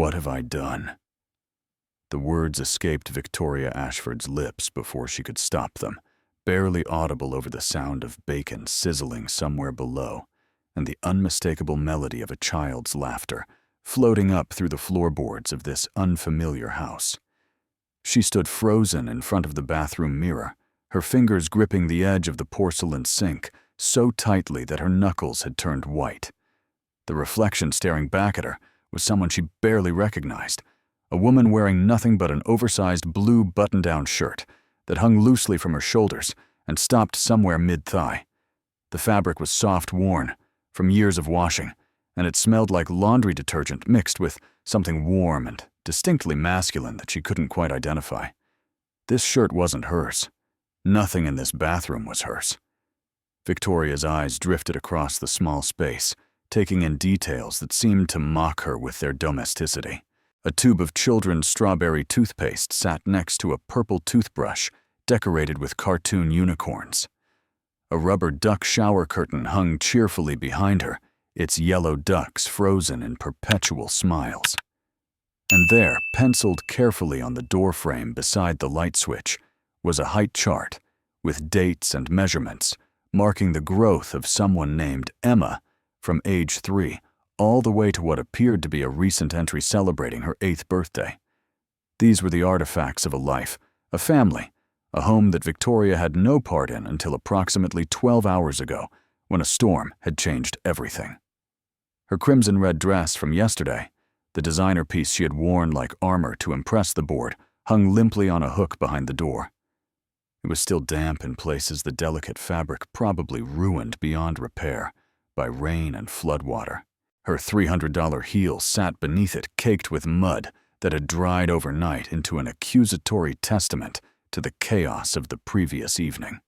What have I done? The words escaped Victoria Ashford's lips before she could stop them, barely audible over the sound of bacon sizzling somewhere below and the unmistakable melody of a child's laughter floating up through the floorboards of this unfamiliar house. She stood frozen in front of the bathroom mirror, her fingers gripping the edge of the porcelain sink so tightly that her knuckles had turned white. The reflection staring back at her was someone she barely recognized, a woman wearing nothing but an oversized blue button-down shirt that hung loosely from her shoulders and stopped somewhere mid-thigh. The fabric was soft-worn from years of washing, and it smelled like laundry detergent mixed with something warm and distinctly masculine that she couldn't quite identify. This shirt wasn't hers. Nothing in this bathroom was hers. Victoria's eyes drifted across the small space, taking in details that seemed to mock her with their domesticity. A tube of children's strawberry toothpaste sat next to a purple toothbrush decorated with cartoon unicorns. A rubber duck shower curtain hung cheerfully behind her, its yellow ducks frozen in perpetual smiles. And there, penciled carefully on the doorframe beside the light switch, was a height chart with dates and measurements marking the growth of someone named Emma from age 3 all the way to what appeared to be a recent entry celebrating her 8th birthday. These were the artifacts of a life, a family, a home that Victoria had no part in until approximately 12 hours ago, when a storm had changed everything. Her crimson-red dress from yesterday, the designer piece she had worn like armor to impress the board, hung limply on a hook behind the door. It was still damp in places, the delicate fabric probably ruined beyond repair by rain and floodwater. Her $300 heel sat beneath it, caked with mud that had dried overnight into an accusatory testament to the chaos of the previous evening.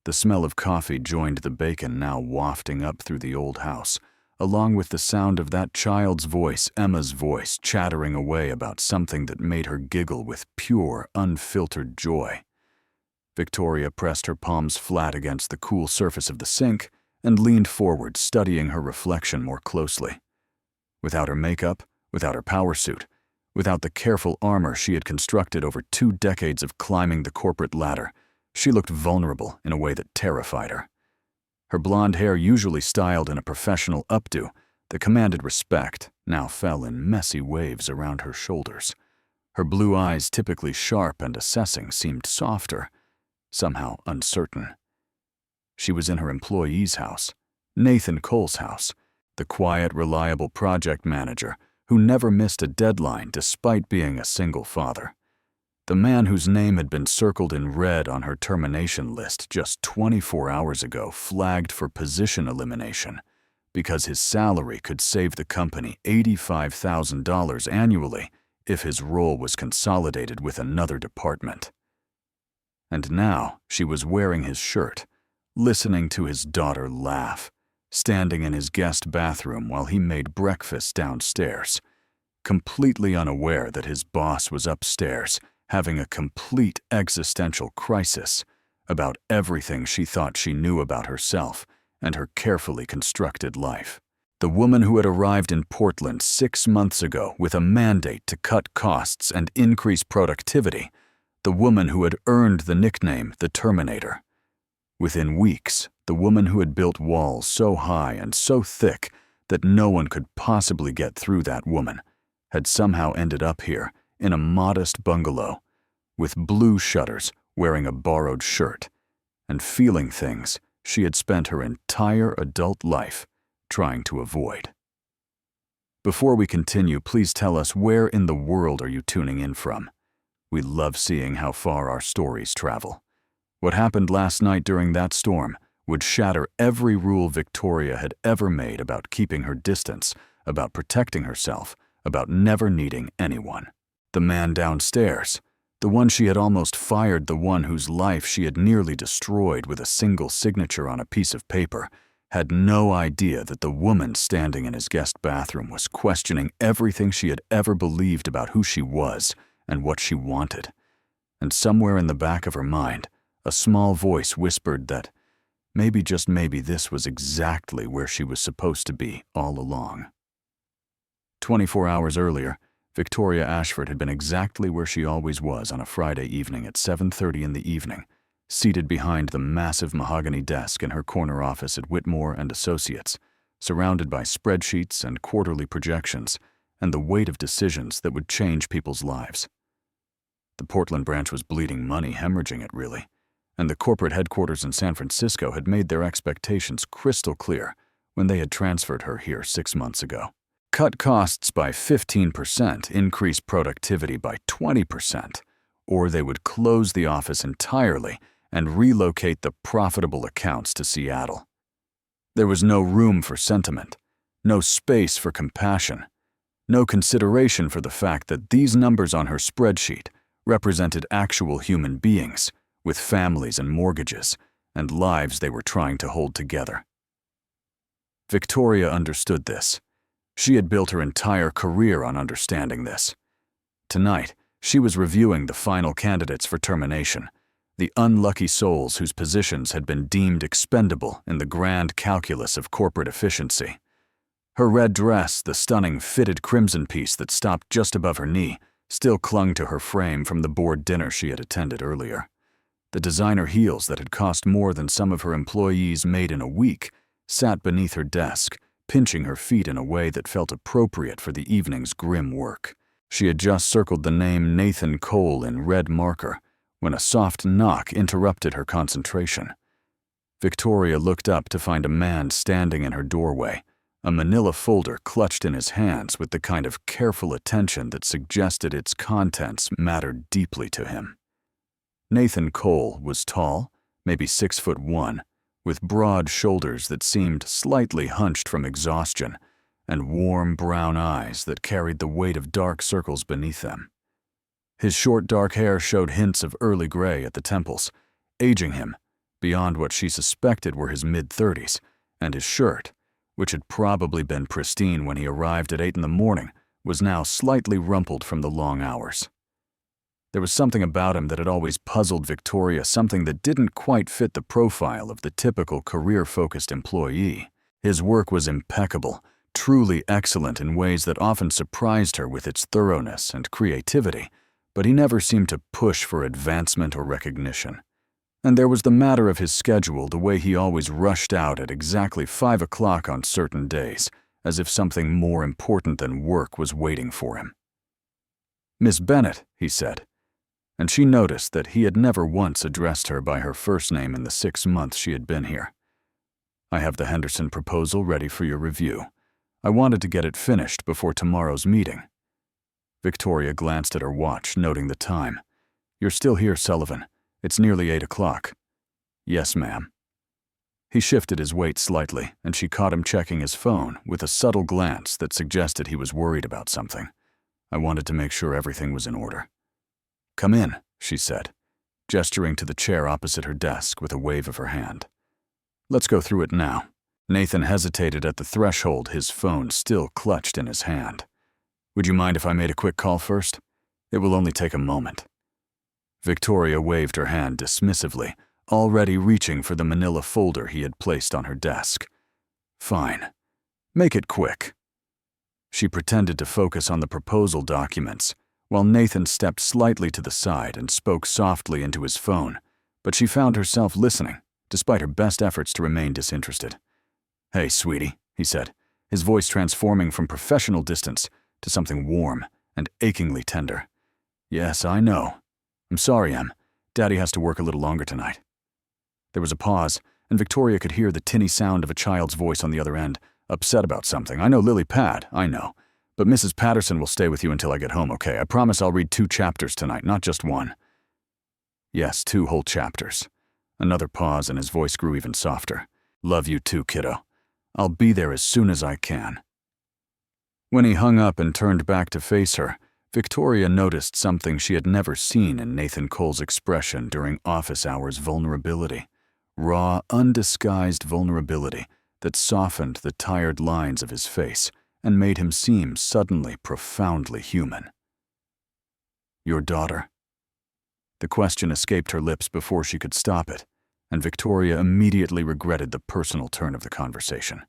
The smell of coffee joined the bacon now wafting up through the old house, along with the sound of that child's voice, Emma's voice, chattering away about something that made her giggle with pure, unfiltered joy. Victoria pressed her palms flat against the cool surface of the sink and leaned forward, studying her reflection more closely. Without her makeup, without her power suit, without the careful armor she had constructed over 2 decades of climbing the corporate ladder, she looked vulnerable in a way that terrified her. Her blonde hair, usually styled in a professional updo that commanded respect, now fell in messy waves around her shoulders. Her blue eyes, typically sharp and assessing, seemed softer, somehow uncertain. She was in her employee's house, Nathan Cole's house, the quiet, reliable project manager who never missed a deadline despite being a single father. The man whose name had been circled in red on her termination list just 24 hours ago flagged for position elimination because his salary could save the company $85,000 annually if his role was consolidated with another department. And now she was wearing his shirt, listening to his daughter laugh, standing in his guest bathroom while he made breakfast downstairs, completely unaware that his boss was upstairs having a complete existential crisis about everything she thought she knew about herself and her carefully constructed life. The woman who had arrived in Portland 6 months ago with a mandate to cut costs and increase productivity, the woman who had earned the nickname the Terminator. Within weeks, the woman who had built walls so high and so thick that no one could possibly get through that woman had somehow ended up here in a modest bungalow with blue shutters, wearing a borrowed shirt, and feeling things she had spent her entire adult life trying to avoid. Before we continue, please tell us, where in the world are you tuning in from? We love seeing how far our stories travel. What happened last night during that storm would shatter every rule Victoria had ever made about keeping her distance, about protecting herself, about never needing anyone. The man downstairs, the one she had almost fired, the one whose life she had nearly destroyed with a single signature on a piece of paper, had no idea that the woman standing in his guest bathroom was questioning everything she had ever believed about who she was and what she wanted. And somewhere in the back of her mind, a small voice whispered that maybe, just maybe, this was exactly where she was supposed to be all along. 24 hours earlier, Victoria Ashford had been exactly where she always was on a Friday evening at 7:30 in the evening, seated behind the massive mahogany desk in her corner office at Whitmore and Associates, surrounded by spreadsheets and quarterly projections and the weight of decisions that would change people's lives. The Portland branch was bleeding money, hemorrhaging it really, and the corporate headquarters in San Francisco had made their expectations crystal clear when they had transferred her here 6 months ago. Cut costs by 15%, increase productivity by 20%, or they would close the office entirely and relocate the profitable accounts to Seattle. There was no room for sentiment, no space for compassion, no consideration for the fact that these numbers on her spreadsheet represented actual human beings with families and mortgages and lives they were trying to hold together. Victoria understood this. She had built her entire career on understanding this. Tonight, she was reviewing the final candidates for termination, the unlucky souls whose positions had been deemed expendable in the grand calculus of corporate efficiency. Her red dress, the stunning fitted crimson piece that stopped just above her knee, still clung to her frame from the board dinner she had attended earlier. The designer heels that had cost more than some of her employees made in a week sat beneath her desk, pinching her feet in a way that felt appropriate for the evening's grim work. She had just circled the name Nathan Cole in red marker when a soft knock interrupted her concentration. Victoria looked up to find a man standing in her doorway, a manila folder clutched in his hands with the kind of careful attention that suggested its contents mattered deeply to him. Nathan Cole was tall, maybe 6'1", with broad shoulders that seemed slightly hunched from exhaustion, and warm brown eyes that carried the weight of dark circles beneath them. His short dark hair showed hints of early gray at the temples, aging him beyond what she suspected were his mid-30s, and his shirt, which had probably been pristine when he arrived at 8 in the morning, was now slightly rumpled from the long hours. There was something about him that had always puzzled Victoria, something that didn't quite fit the profile of the typical career-focused employee. His work was impeccable, truly excellent in ways that often surprised her with its thoroughness and creativity, but he never seemed to push for advancement or recognition. And there was the matter of his schedule, the way he always rushed out at exactly 5 o'clock on certain days, as if something more important than work was waiting for him. "Miss Bennett," he said, and she noticed that he had never once addressed her by her first name in the 6 months she had been here. "I have the Henderson proposal ready for your review. I wanted to get it finished before tomorrow's meeting." Victoria glanced at her watch, noting the time. "You're still here, Sullivan. It's nearly 8 o'clock. "Yes, ma'am." He shifted his weight slightly, and she caught him checking his phone with a subtle glance that suggested he was worried about something. "I wanted to make sure everything was in order." "Come in," she said, gesturing to the chair opposite her desk with a wave of her hand. "Let's go through it now." Nathan hesitated at the threshold, his phone still clutched in his hand. "Would you mind if I made a quick call first? It will only take a moment." Victoria waved her hand dismissively, already reaching for the manila folder he had placed on her desk. "Fine. Make it quick." She pretended to focus on the proposal documents, while Nathan stepped slightly to the side and spoke softly into his phone, but she found herself listening, despite her best efforts to remain disinterested. "Hey, sweetie," he said, his voice transforming from professional distance to something warm and achingly tender. "Yes, I know. I'm sorry, Em. Daddy has to work a little longer tonight." There was a pause, and Victoria could hear the tinny sound of a child's voice on the other end, upset about something. "I know Lily Pad, I know. But Mrs. Patterson will stay with you until I get home, okay? I promise I'll read 2 chapters tonight, not just 1. "Yes, 2 whole chapters." Another pause, and his voice grew even softer. "Love you too, kiddo. I'll be there as soon as I can." When he hung up and turned back to face her, Victoria noticed something she had never seen in Nathan Cole's expression during office hours: vulnerability. Raw, undisguised vulnerability that softened the tired lines of his face and made him seem suddenly profoundly human. "Your daughter?" The question escaped her lips before she could stop it, and Victoria immediately regretted the personal turn of the conversation.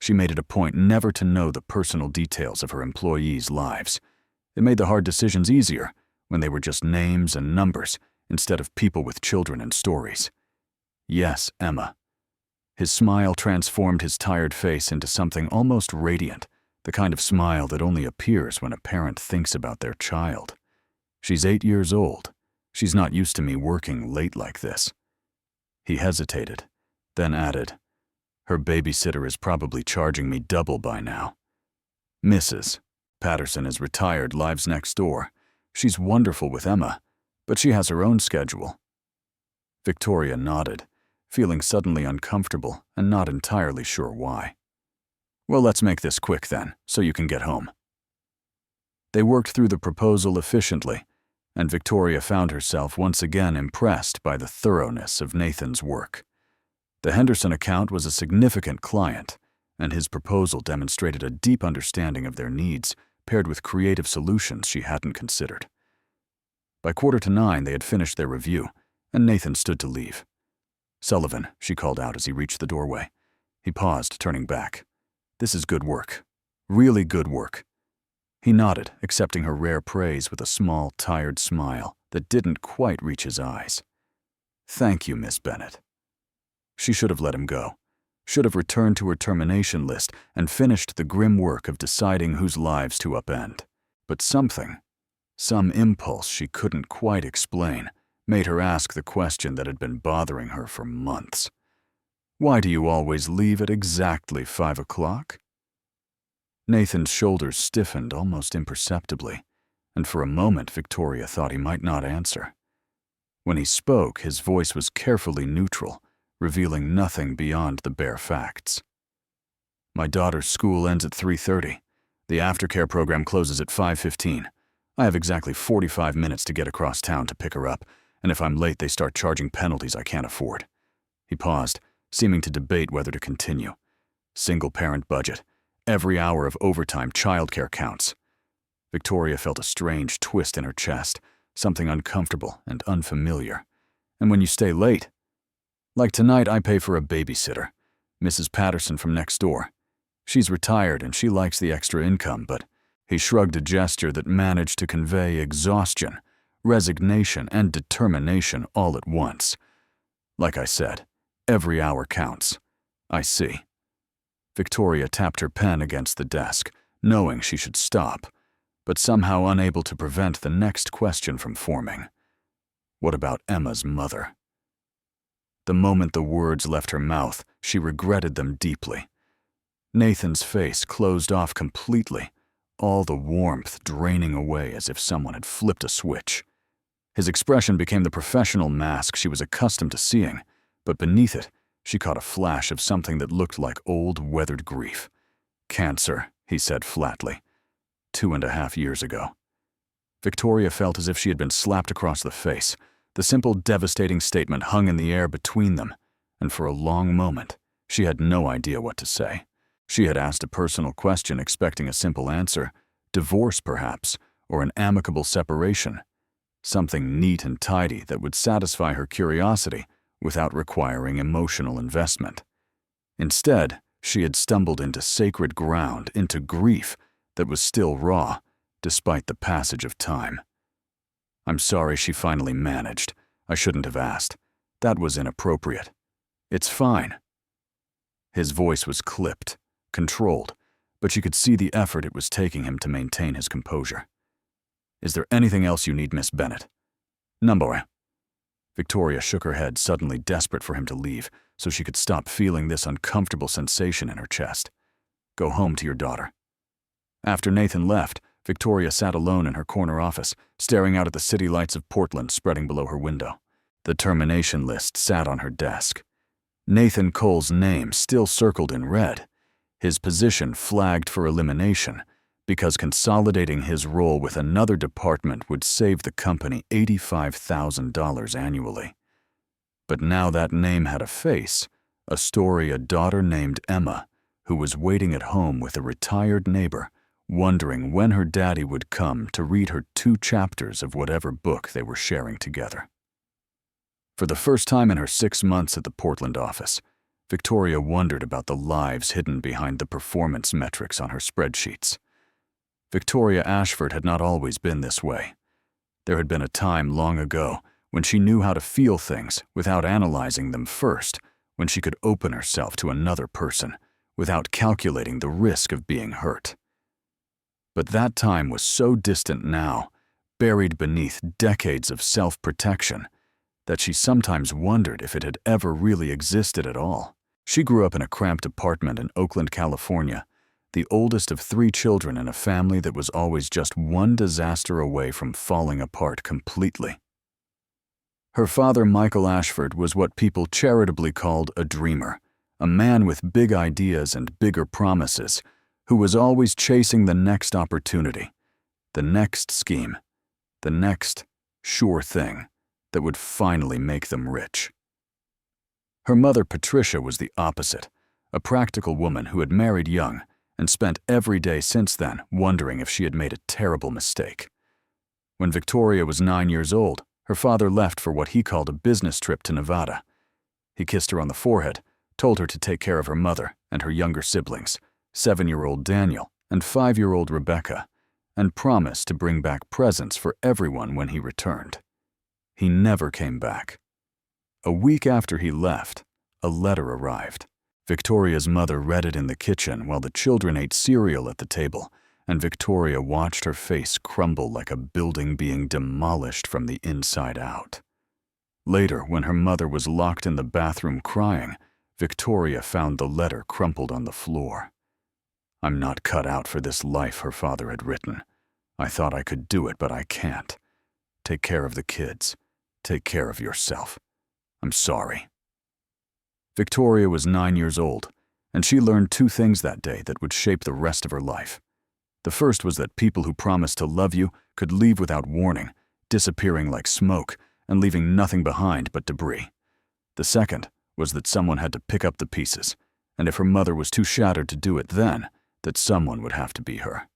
She made it a point never to know the personal details of her employees' lives. It made the hard decisions easier when they were just names and numbers instead of people with children and stories. Yes, Emma. His smile transformed his tired face into something almost radiant, the kind of smile that only appears when a parent thinks about their child. She's 8 years old. She's not used to me working late like this. He hesitated, then added, "Her babysitter is probably charging me double by now. Mrs. Patterson is retired, lives next door. She's wonderful with Emma, but she has her own schedule." Victoria nodded, feeling suddenly uncomfortable and not entirely sure why. "Well, let's make this quick then, so you can get home." They worked through the proposal efficiently, and Victoria found herself once again impressed by the thoroughness of Nathan's work. The Henderson account was a significant client, and his proposal demonstrated a deep understanding of their needs, paired with creative solutions she hadn't considered. By 8:45, they had finished their review, and Nathan stood to leave. "Sullivan," she called out as he reached the doorway. He paused, turning back. "This is good work. Really good work." He nodded, accepting her rare praise with a small, tired smile that didn't quite reach his eyes. "Thank you, Miss Bennett." She should have let him go, should have returned to her termination list and finished the grim work of deciding whose lives to upend. But some impulse she couldn't quite explain, made her ask the question that had been bothering her for months. "Why do you always leave at exactly 5 o'clock?" Nathan's shoulders stiffened almost imperceptibly, and for a moment Victoria thought he might not answer. When he spoke, his voice was carefully neutral, revealing nothing beyond the bare facts. "My daughter's school ends at 3:30. The aftercare program closes at 5:15. I have exactly 45 minutes to get across town to pick her up, and if I'm late they start charging penalties I can't afford." He paused, seeming to debate whether to continue. "Single-parent budget. Every hour of overtime childcare counts." Victoria felt a strange twist in her chest, something uncomfortable and unfamiliar. "And when you stay late?" "Like tonight, I pay for a babysitter, Mrs. Patterson from next door. She's retired and she likes the extra income, but..." He shrugged a gesture that managed to convey exhaustion, resignation, and determination all at once. "Like I said, every hour counts." "I see." Victoria tapped her pen against the desk, knowing she should stop, but somehow unable to prevent the next question from forming. What about Emma's mother? The moment the words left her mouth, she regretted them deeply. Nathan's face closed off completely, all the warmth draining away as if someone had flipped a switch. His expression became the professional mask she was accustomed to seeing, but beneath it, she caught a flash of something that looked like old, weathered grief. "Cancer," he said flatly. 2.5 years ago. Victoria felt as if she had been slapped across the face. The simple, devastating statement hung in the air between them, and for a long moment, she had no idea what to say. She had asked a personal question expecting a simple answer, divorce perhaps, or an amicable separation. Something neat and tidy that would satisfy her curiosity without requiring emotional investment. Instead, she had stumbled into sacred ground, into grief that was still raw, despite the passage of time. "I'm sorry," she finally managed. "I shouldn't have asked. That was inappropriate. It's fine." His voice was clipped, controlled, but she could see the effort it was taking him to maintain his composure. "Is there anything else you need, Miss Bennett?" "Number." Victoria shook her head, suddenly desperate for him to leave, so she could stop feeling this uncomfortable sensation in her chest. "Go home to your daughter." After Nathan left, Victoria sat alone in her corner office, staring out at the city lights of Portland spreading below her window. The termination list sat on her desk. Nathan Cole's name still circled in red, his position flagged for elimination, because consolidating his role with another department would save the company $85,000 annually. But now that name had a face, a story, a daughter named Emma, who was waiting at home with a retired neighbor, wondering when her daddy would come to read her 2 chapters of whatever book they were sharing together. For the first time in her 6 months at the Portland office, Victoria wondered about the lives hidden behind the performance metrics on her spreadsheets. Victoria Ashford had not always been this way. There had been a time long ago when she knew how to feel things without analyzing them first, when she could open herself to another person without calculating the risk of being hurt. But that time was so distant now, buried beneath decades of self-protection, that she sometimes wondered if it had ever really existed at all. She grew up in a cramped apartment in Oakland, California, the oldest of 3 children in a family that was always just one disaster away from falling apart completely. Her father, Michael Ashford, was what people charitably called a dreamer, a man with big ideas and bigger promises, who was always chasing the next opportunity, the next scheme, the next sure thing that would finally make them rich. Her mother, Patricia, was the opposite, a practical woman who had married young and spent every day since then wondering if she had made a terrible mistake. When Victoria was 9 years old, her father left for what he called a business trip to Nevada. He kissed her on the forehead, told her to take care of her mother and her younger siblings, 7-year-old Daniel and 5-year-old Rebecca, and promised to bring back presents for everyone when he returned. He never came back. A week after he left, a letter arrived. Victoria's mother read it in the kitchen while the children ate cereal at the table, and Victoria watched her face crumble like a building being demolished from the inside out. Later, when her mother was locked in the bathroom crying, Victoria found the letter crumpled on the floor. "I'm not cut out for this life," her father had written. "I thought I could do it, but I can't. Take care of the kids. Take care of yourself. I'm sorry." Victoria was 9 years old, and she learned 2 things that day that would shape the rest of her life. The first was that people who promised to love you could leave without warning, disappearing like smoke and leaving nothing behind but debris. The second was that someone had to pick up the pieces, and if her mother was too shattered to do it then, that someone would have to be her.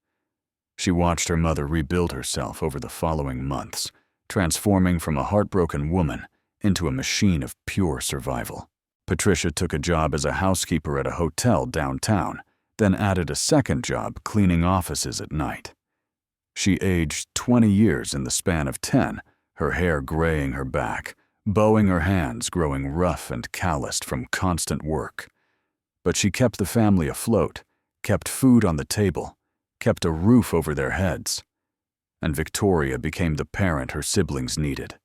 She watched her mother rebuild herself over the following months, transforming from a heartbroken woman into a machine of pure survival. Patricia took a job as a housekeeper at a hotel downtown, then added a second job cleaning offices at night. She aged 20 years in the span of 10, her hair graying her back, bowing her hands growing rough and calloused from constant work. But she kept the family afloat, kept food on the table, kept a roof over their heads. And Victoria became the parent her siblings needed.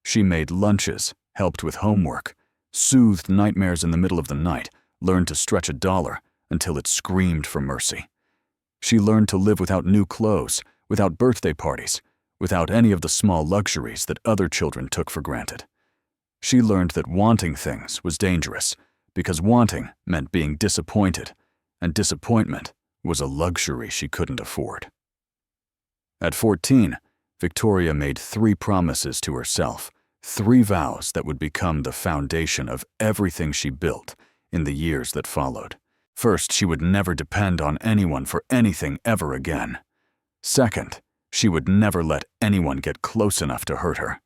She made lunches, helped with homework, soothed nightmares in the middle of the night, learned to stretch a dollar until it screamed for mercy. She learned to live without new clothes, without birthday parties, without any of the small luxuries that other children took for granted. She learned that wanting things was dangerous, because wanting meant being disappointed, and disappointment was a luxury she couldn't afford. At 14, Victoria made 3 promises to herself, 3 vows that would become the foundation of everything she built in the years that followed. First, she would never depend on anyone for anything ever again. Second, she would never let anyone get close enough to hurt her.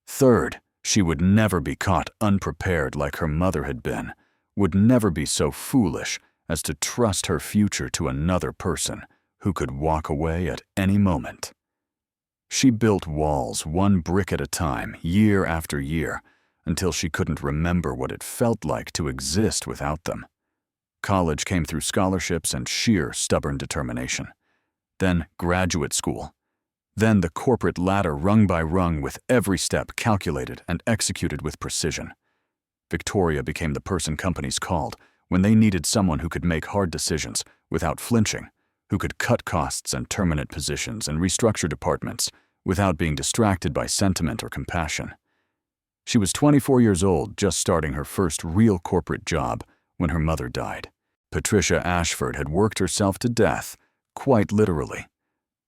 Third, she would never be caught unprepared like her mother had been, would never be so foolish as to trust her future to another person who could walk away at any moment. She built walls 1 brick at a time, year after year, until she couldn't remember what it felt like to exist without them. College came through scholarships and sheer stubborn determination. Then graduate school. Then the corporate ladder rung by rung with every step calculated and executed with precision. Victoria became the person companies called when they needed someone who could make hard decisions without flinching, who could cut costs and terminate positions and restructure departments without being distracted by sentiment or compassion. She was 24 years old, just starting her first real corporate job, when her mother died. Patricia Ashford had worked herself to death, quite literally,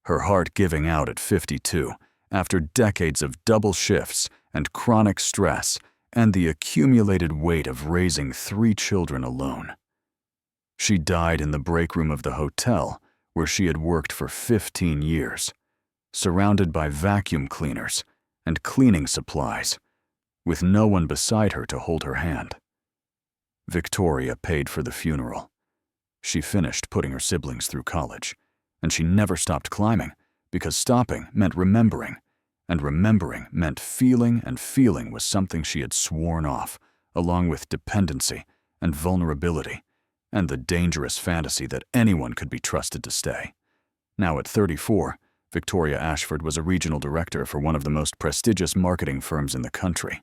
her heart giving out at 52 after decades of double shifts and chronic stress and the accumulated weight of raising 3 children alone. She died in the break room of the hotel where she had worked for 15 years, surrounded by vacuum cleaners and cleaning supplies, with no one beside her to hold her hand. Victoria paid for the funeral. She finished putting her siblings through college, and she never stopped climbing, because stopping meant remembering, and remembering meant feeling, and feeling was something she had sworn off, along with dependency and vulnerability, and the dangerous fantasy that anyone could be trusted to stay. Now at 34, Victoria Ashford was a regional director for one of the most prestigious marketing firms in the country.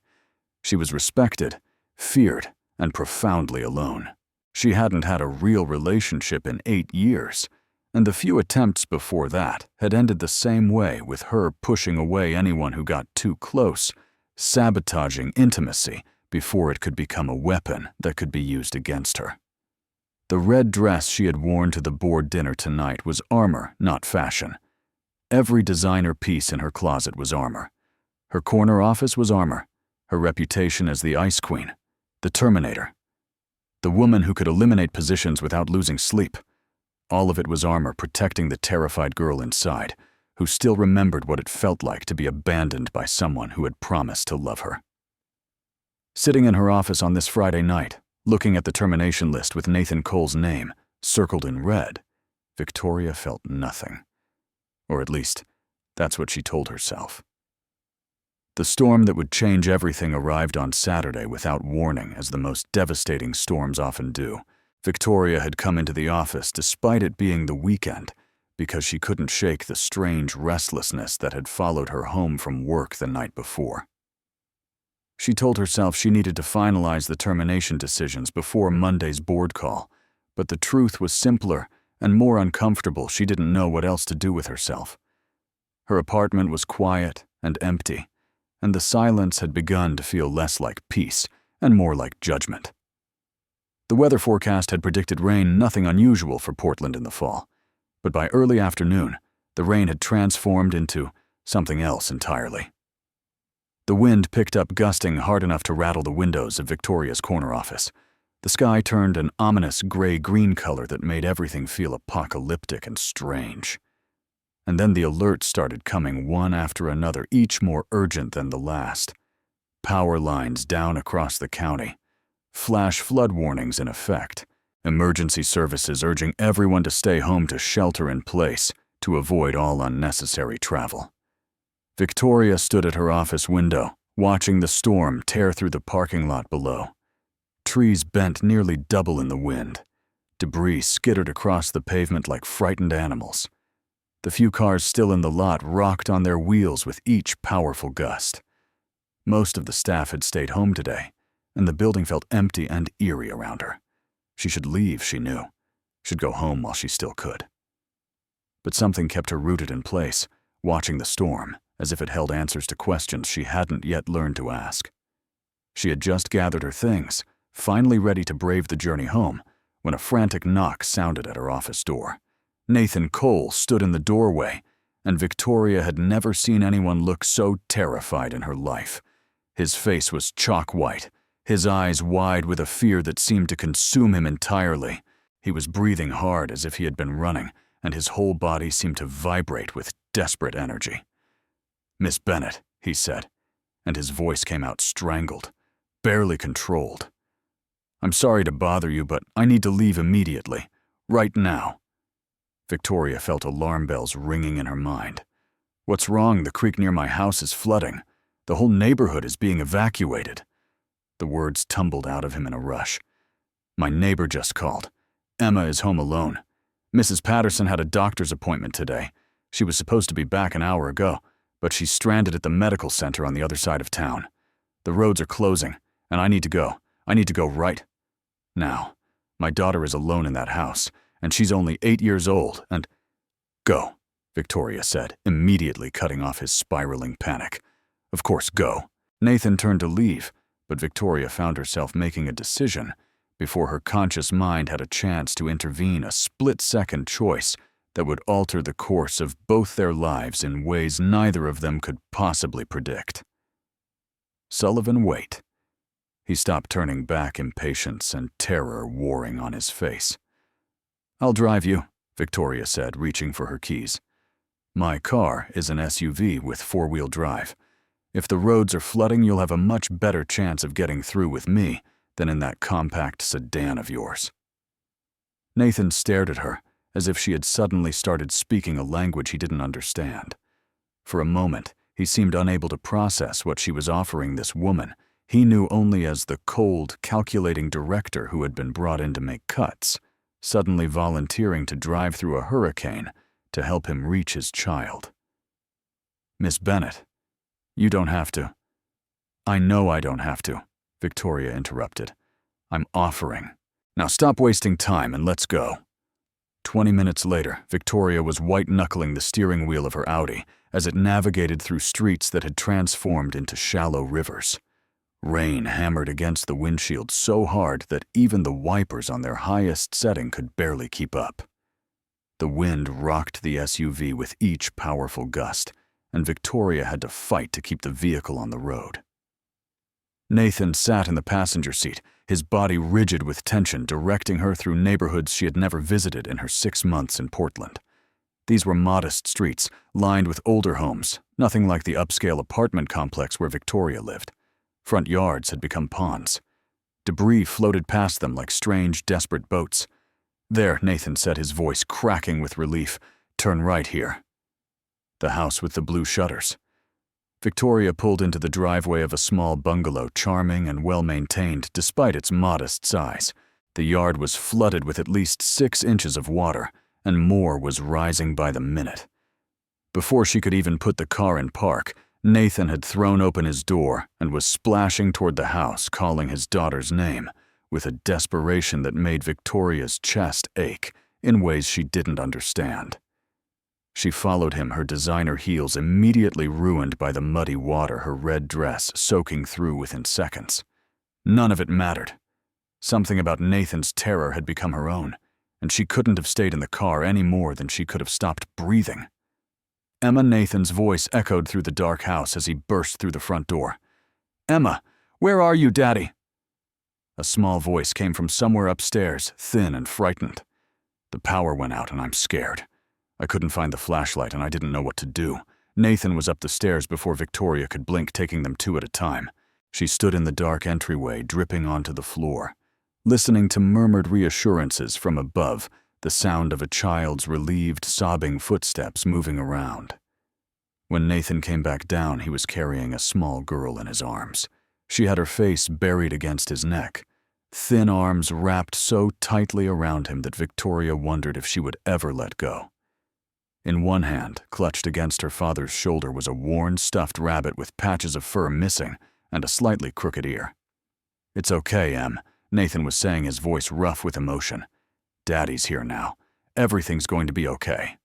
She was respected, feared, and profoundly alone. She hadn't had a real relationship in 8 years, and the few attempts before that had ended the same way, with her pushing away anyone who got too close, sabotaging intimacy before it could become a weapon that could be used against her. The red dress she had worn to the board dinner tonight was armor, not fashion. Every designer piece in her closet was armor. Her corner office was armor. Her reputation as the Ice Queen, the Terminator, the woman who could eliminate positions without losing sleep. All of it was armor protecting the terrified girl inside, who still remembered what it felt like to be abandoned by someone who had promised to love her. Sitting in her office on this Friday night, looking at the termination list with Nathan Cole's name circled in red, Victoria felt nothing. Or at least, that's what she told herself. The storm that would change everything arrived on Saturday without warning, as the most devastating storms often do. Victoria had come into the office despite it being the weekend, because she couldn't shake the strange restlessness that had followed her home from work the night before. She told herself she needed to finalize the termination decisions before Monday's board call, but the truth was simpler and more uncomfortable. She didn't know what else to do with herself. Her apartment was quiet and empty, and the silence had begun to feel less like peace and more like judgment. The weather forecast had predicted rain, nothing unusual for Portland in the fall, but by early afternoon, the rain had transformed into something else entirely. The wind picked up, gusting hard enough to rattle the windows of Victoria's corner office. The sky turned an ominous gray-green color that made everything feel apocalyptic and strange. And then the alerts started coming one after another, each more urgent than the last. Power lines down across the county, flash flood warnings in effect, emergency services urging everyone to stay home, to shelter in place, to avoid all unnecessary travel. Victoria stood at her office window, watching the storm tear through the parking lot below. Trees bent nearly double in the wind. Debris skittered across the pavement like frightened animals. The few cars still in the lot rocked on their wheels with each powerful gust. Most of the staff had stayed home today, and the building felt empty and eerie around her. She should leave, she knew. Should go home while she still could. But something kept her rooted in place, watching the storm, as if it held answers to questions she hadn't yet learned to ask. She had just gathered her things, finally ready to brave the journey home, when a frantic knock sounded at her office door. Nathan Cole stood in the doorway, and Victoria had never seen anyone look so terrified in her life. His face was chalk white, his eyes wide with a fear that seemed to consume him entirely. He was breathing hard as if he had been running, and his whole body seemed to vibrate with desperate energy. "Miss Bennett," he said, and his voice came out strangled, barely controlled. "I'm sorry to bother you, but I need to leave immediately, right now." Victoria felt alarm bells ringing in her mind. "What's wrong? The creek near my house is flooding. The whole neighborhood is being evacuated." The words tumbled out of him in a rush. "My neighbor just called. Emma is home alone. Mrs. Patterson had a doctor's appointment today. She was supposed to be back an hour ago, but she's stranded at the medical center on the other side of town. The roads are closing, and I need to go. I need to go right now. My daughter is alone in that house, and she's only 8 years old, and—" "Go," Victoria said, immediately cutting off his spiraling panic. "Of course, go." Nathan turned to leave, but Victoria found herself making a decision before her conscious mind had a chance to intervene, a split-second choice that would alter the course of both their lives in ways neither of them could possibly predict. Sullivan, wait. He stopped, turning back, impatience and terror warring on his face. "I'll drive you," Victoria said, reaching for her keys. "My car is an SUV with 4-wheel drive. If the roads are flooding, you'll have a much better chance of getting through with me than in that compact sedan of yours." Nathan stared at her, as if she had suddenly started speaking a language he didn't understand. For a moment, he seemed unable to process what she was offering this woman he knew only as the cold, calculating director who had been brought in to make cuts, suddenly volunteering to drive through a hurricane to help him reach his child. "Miss Bennett, you don't have to." "I know I don't have to," Victoria interrupted. "I'm offering. Now stop wasting time and let's go." 20 minutes later, Victoria was white-knuckling the steering wheel of her Audi as it navigated through streets that had transformed into shallow rivers. Rain hammered against the windshield so hard that even the wipers on their highest setting could barely keep up. The wind rocked the SUV with each powerful gust, and Victoria had to fight to keep the vehicle on the road. Nathan sat in the passenger seat, his body rigid with tension, directing her through neighborhoods she had never visited in her 6 months in Portland. These were modest streets, lined with older homes, nothing like the upscale apartment complex where Victoria lived. Front yards had become ponds. Debris floated past them like strange, desperate boats. "There," Nathan said, his voice cracking with relief. "Turn right here." The house with the blue shutters. Victoria pulled into the driveway of a small bungalow, charming and well-maintained despite its modest size. The yard was flooded with at least 6 inches of water, and more was rising by the minute. Before she could even put the car in park, Nathan had thrown open his door and was splashing toward the house, calling his daughter's name, with a desperation that made Victoria's chest ache in ways she didn't understand. She followed him, her designer heels immediately ruined by the muddy water, her red dress soaking through within seconds. None of it mattered. Something about Nathan's terror had become her own, and she couldn't have stayed in the car any more than she could have stopped breathing. Emma Nathan's voice echoed through the dark house as he burst through the front door. "Emma, where are you, Daddy?" A small voice came from somewhere upstairs, thin and frightened. "The power went out and I'm scared. I couldn't find the flashlight and I didn't know what to do." Nathan was up the stairs before Victoria could blink, taking them 2 at a time. She stood in the dark entryway, dripping onto the floor, listening to murmured reassurances from above, the sound of a child's relieved, sobbing footsteps moving around. When Nathan came back down, he was carrying a small girl in his arms. She had her face buried against his neck, thin arms wrapped so tightly around him that Victoria wondered if she would ever let go. In one hand, clutched against her father's shoulder, was a worn, stuffed rabbit with patches of fur missing and a slightly crooked ear. "It's okay, Em," Nathan was saying, his voice rough with emotion. "Daddy's here now. Everything's going to be okay."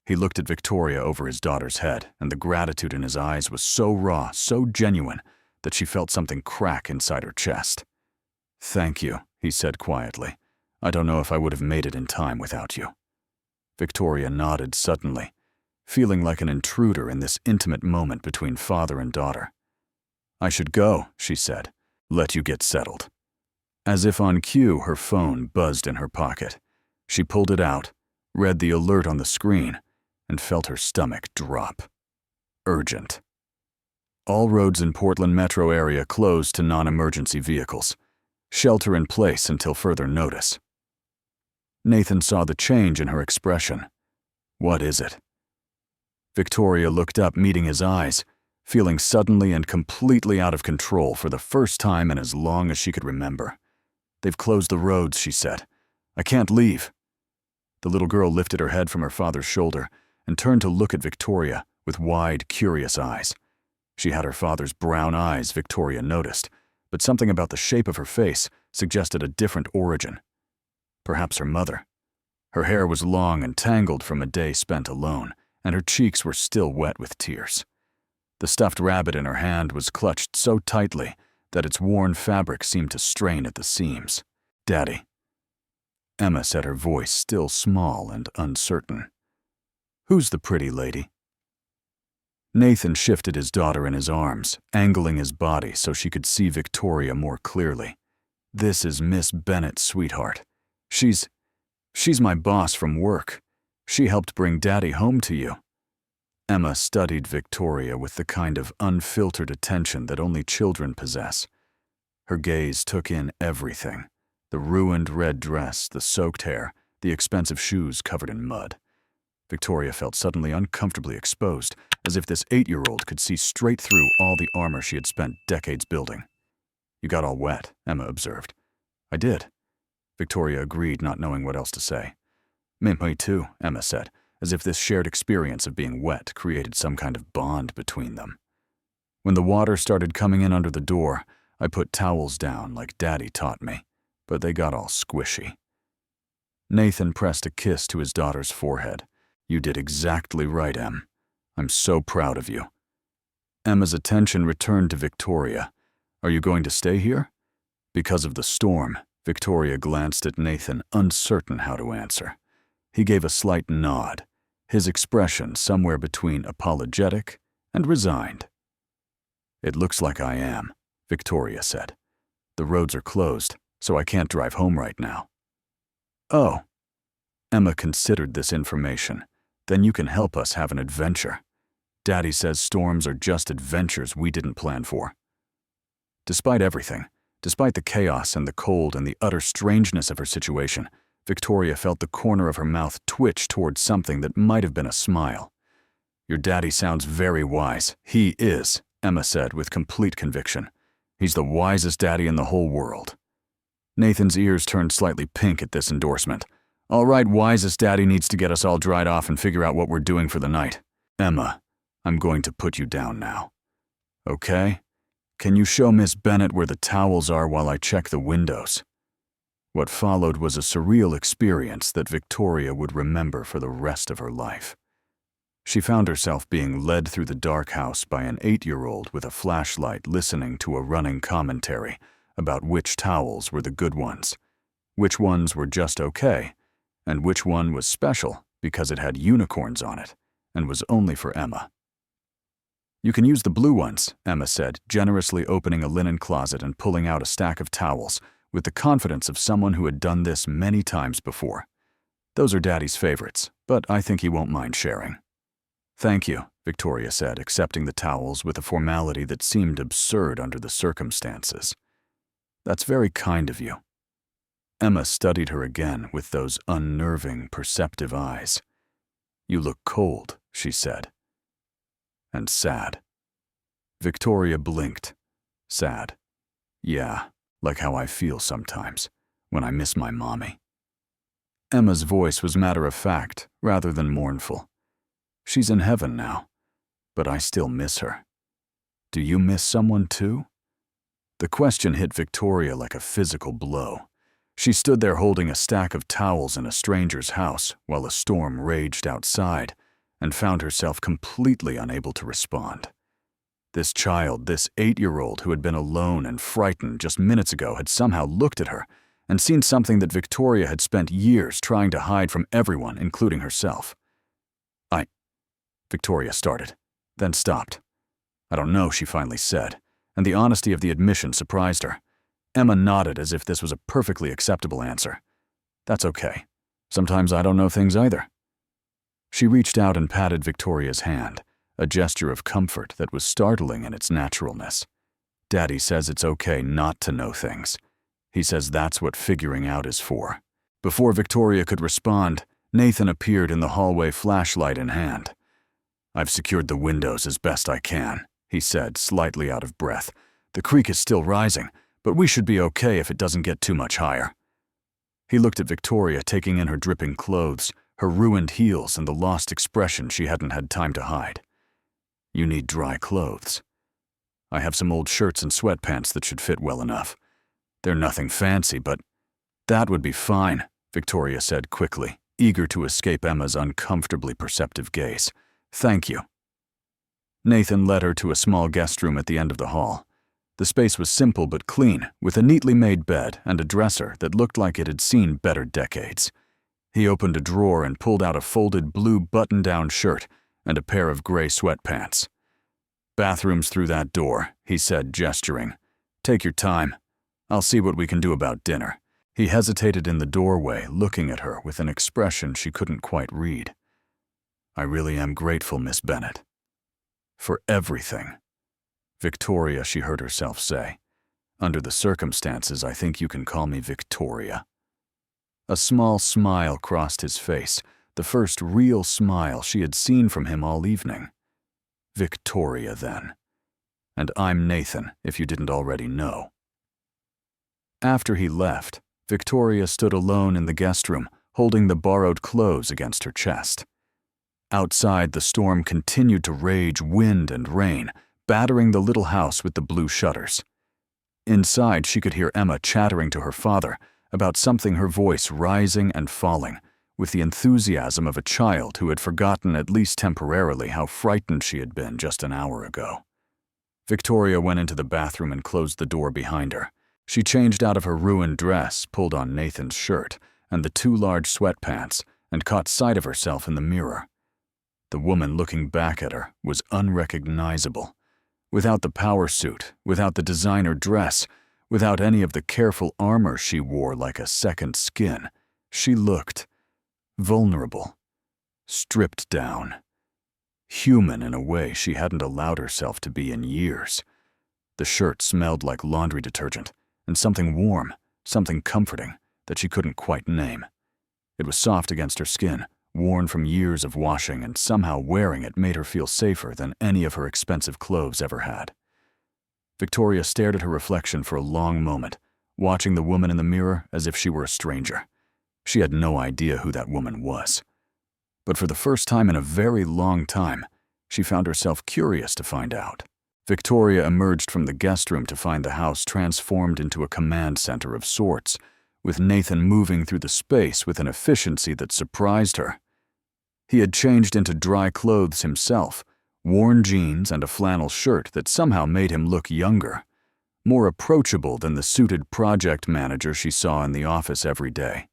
He looked at Victoria over his daughter's head, and the gratitude in his eyes was so raw, so genuine, that she felt something crack inside her chest. "Thank you," he said quietly. "I don't know if I would have made it in time without you." Victoria nodded suddenly, feeling like an intruder in this intimate moment between father and daughter. "I should go," she said. "Let you get settled." As if on cue, her phone buzzed in her pocket. She pulled it out, read the alert on the screen, and felt her stomach drop. Urgent. All roads in Portland metro area closed to non-emergency vehicles. Shelter in place until further notice. Nathan saw the change in her expression. "What is it?" Victoria looked up, meeting his eyes, feeling suddenly and completely out of control for the first time in as long as she could remember. "They've closed the roads," she said. "I can't leave." The little girl lifted her head from her father's shoulder and turned to look at Victoria with wide, curious eyes. She had her father's brown eyes, Victoria noticed, but something about the shape of her face suggested a different origin. Perhaps her mother. Her hair was long and tangled from a day spent alone, and her cheeks were still wet with tears. The stuffed rabbit in her hand was clutched so tightly that its worn fabric seemed to strain at the seams. "Daddy." Emma said, her voice still small and uncertain. "Who's the pretty lady?" Nathan shifted his daughter in his arms, angling his body so she could see Victoria more clearly. "This is Miss Bennett, sweetheart. She's my boss from work. She helped bring Daddy home to you." Emma studied Victoria with the kind of unfiltered attention that only children possess. Her gaze took in everything: the ruined red dress, the soaked hair, the expensive shoes covered in mud. Victoria felt suddenly uncomfortably exposed, as if this 8-year-old could see straight through all the armor she had spent decades building. "You got all wet," Emma observed. "I did," Victoria agreed, not knowing what else to say. Me too," Emma said, as if this shared experience of being wet created some kind of bond between them. "When the water started coming in under the door, I put towels down like Daddy taught me, but they got all squishy." Nathan pressed a kiss to his daughter's forehead. "You did exactly right, Em. I'm so proud of you." Emma's attention returned to Victoria. "Are you going to stay here?" Because of the storm, Victoria glanced at Nathan, uncertain how to answer. He gave a slight nod, his expression somewhere between apologetic and resigned. "It looks like I am," Victoria said. "The roads are closed, so I can't drive home right now." "Oh." Emma considered this information. "Then you can help us have an adventure. Daddy says storms are just adventures we didn't plan for." Despite everything, despite the chaos and the cold and the utter strangeness of her situation, Victoria felt the corner of her mouth twitch towards something that might have been a smile. "Your daddy sounds very wise. He is," Emma said with complete conviction. "He's the wisest daddy in the whole world." Nathan's ears turned slightly pink at this endorsement. "All right, wisest daddy needs to get us all dried off and figure out what we're doing for the night. Emma, I'm going to put you down now. Okay? Can you show Miss Bennett where the towels are while I check the windows?" What followed was a surreal experience that Victoria would remember for the rest of her life. She found herself being led through the dark house by an 8-year-old with a flashlight, listening to a running commentary about which towels were the good ones, which ones were just okay, and which one was special because it had unicorns on it and was only for Emma. "You can use the blue ones," Emma said, generously opening a linen closet and pulling out a stack of towels with the confidence of someone who had done this many times before. "Those are Daddy's favorites, but I think he won't mind sharing." "Thank you," Victoria said, accepting the towels with a formality that seemed absurd under the circumstances. "That's very kind of you." Emma studied her again with those unnerving, perceptive eyes. "You look cold," she said. "And sad." Victoria blinked. "Sad. Yeah, like how I feel sometimes, when I miss my mommy." Emma's voice was matter-of-fact, rather than mournful. "She's in heaven now, but I still miss her. Do you miss someone too?" The question hit Victoria like a physical blow. She stood there holding a stack of towels in a stranger's house while a storm raged outside, and found herself completely unable to respond. This child, this 8-year-old who had been alone and frightened just minutes ago, had somehow looked at her and seen something that Victoria had spent years trying to hide from everyone, including herself. Victoria started, then stopped. "I don't know," she finally said, and the honesty of the admission surprised her. Emma nodded as if this was a perfectly acceptable answer. "That's okay. Sometimes I don't know things either." She reached out and patted Victoria's hand, a gesture of comfort that was startling in its naturalness. "Daddy says it's okay not to know things. He says that's what figuring out is for." Before Victoria could respond, Nathan appeared in the hallway, flashlight in hand. "I've secured the windows as best I can," he said, slightly out of breath. "The creek is still rising, but we should be okay if it doesn't get too much higher." He looked at Victoria, taking in her dripping clothes, her ruined heels, and the lost expression she hadn't had time to hide. "You need dry clothes. I have some old shirts and sweatpants that should fit well enough. They're nothing fancy, but—" "That would be fine," Victoria said quickly, eager to escape Emma's uncomfortably perceptive gaze. "Thank you." Nathan led her to a small guest room at the end of the hall. The space was simple but clean, with a neatly made bed and a dresser that looked like it had seen better decades. He opened a drawer and pulled out a folded blue button-down shirt and a pair of gray sweatpants. "Bathrooms through that door," he said, gesturing. "Take your time. I'll see what we can do about dinner." He hesitated in the doorway, looking at her with an expression she couldn't quite read. "I really am grateful, Miss Bennett. For everything." "Victoria," she heard herself say. Under the circumstances, I think you can call me Victoria." A small smile crossed his face, the first real smile she had seen from him all evening. Victoria, then. And I'm Nathan, if you didn't already know. After he left, Victoria stood alone in the guest room, holding the borrowed clothes against her chest. Outside, the storm continued to rage, wind and rain, battering the little house with the blue shutters. Inside, she could hear Emma chattering to her father about something, her voice rising and falling, with the enthusiasm of a child who had forgotten, at least temporarily, how frightened she had been just an hour ago. Victoria went into the bathroom and closed the door behind her. She changed out of her ruined dress, pulled on Nathan's shirt and the 2 large sweatpants, and caught sight of herself in the mirror. The woman looking back at her was unrecognizable. Without the power suit, without the designer dress, without any of the careful armor she wore like a second skin, she looked vulnerable, stripped down, human in a way she hadn't allowed herself to be in years. The shirt smelled like laundry detergent, and something warm, something comforting, that she couldn't quite name. It was soft against her skin, worn from years of washing, and somehow wearing it made her feel safer than any of her expensive clothes ever had. Victoria stared at her reflection for a long moment, watching the woman in the mirror as if she were a stranger. She had no idea who that woman was. But for the first time in a very long time, she found herself curious to find out. Victoria emerged from the guest room to find the house transformed into a command center of sorts, with Nathan moving through the space with an efficiency that surprised her. He had changed into dry clothes himself, worn jeans and a flannel shirt that somehow made him look younger, more approachable than the suited project manager she saw in the office every day.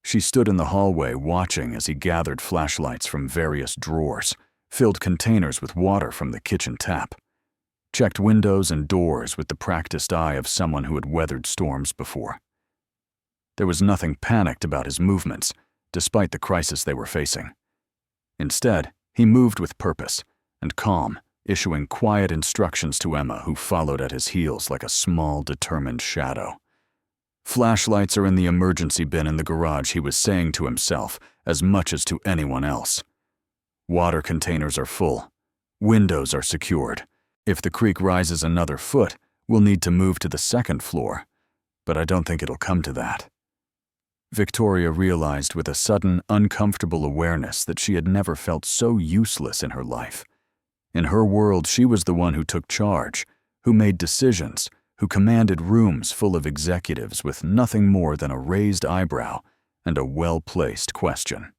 She stood in the hallway watching as he gathered flashlights from various drawers, filled containers with water from the kitchen tap, checked windows and doors with the practiced eye of someone who had weathered storms before. There was nothing panicked about his movements, despite the crisis they were facing. Instead, he moved with purpose and calm, issuing quiet instructions to Emma, who followed at his heels like a small, determined shadow. "Flashlights are in the emergency bin in the garage," he was saying to himself as much as to anyone else. "Water containers are full. Windows are secured. If the creek rises another foot, we'll need to move to the 2nd floor, but I don't think it'll come to that." Victoria realized with a sudden, uncomfortable awareness that she had never felt so useless in her life. In her world, she was the one who took charge, who made decisions, who commanded rooms full of executives with nothing more than a raised eyebrow and a well-placed question.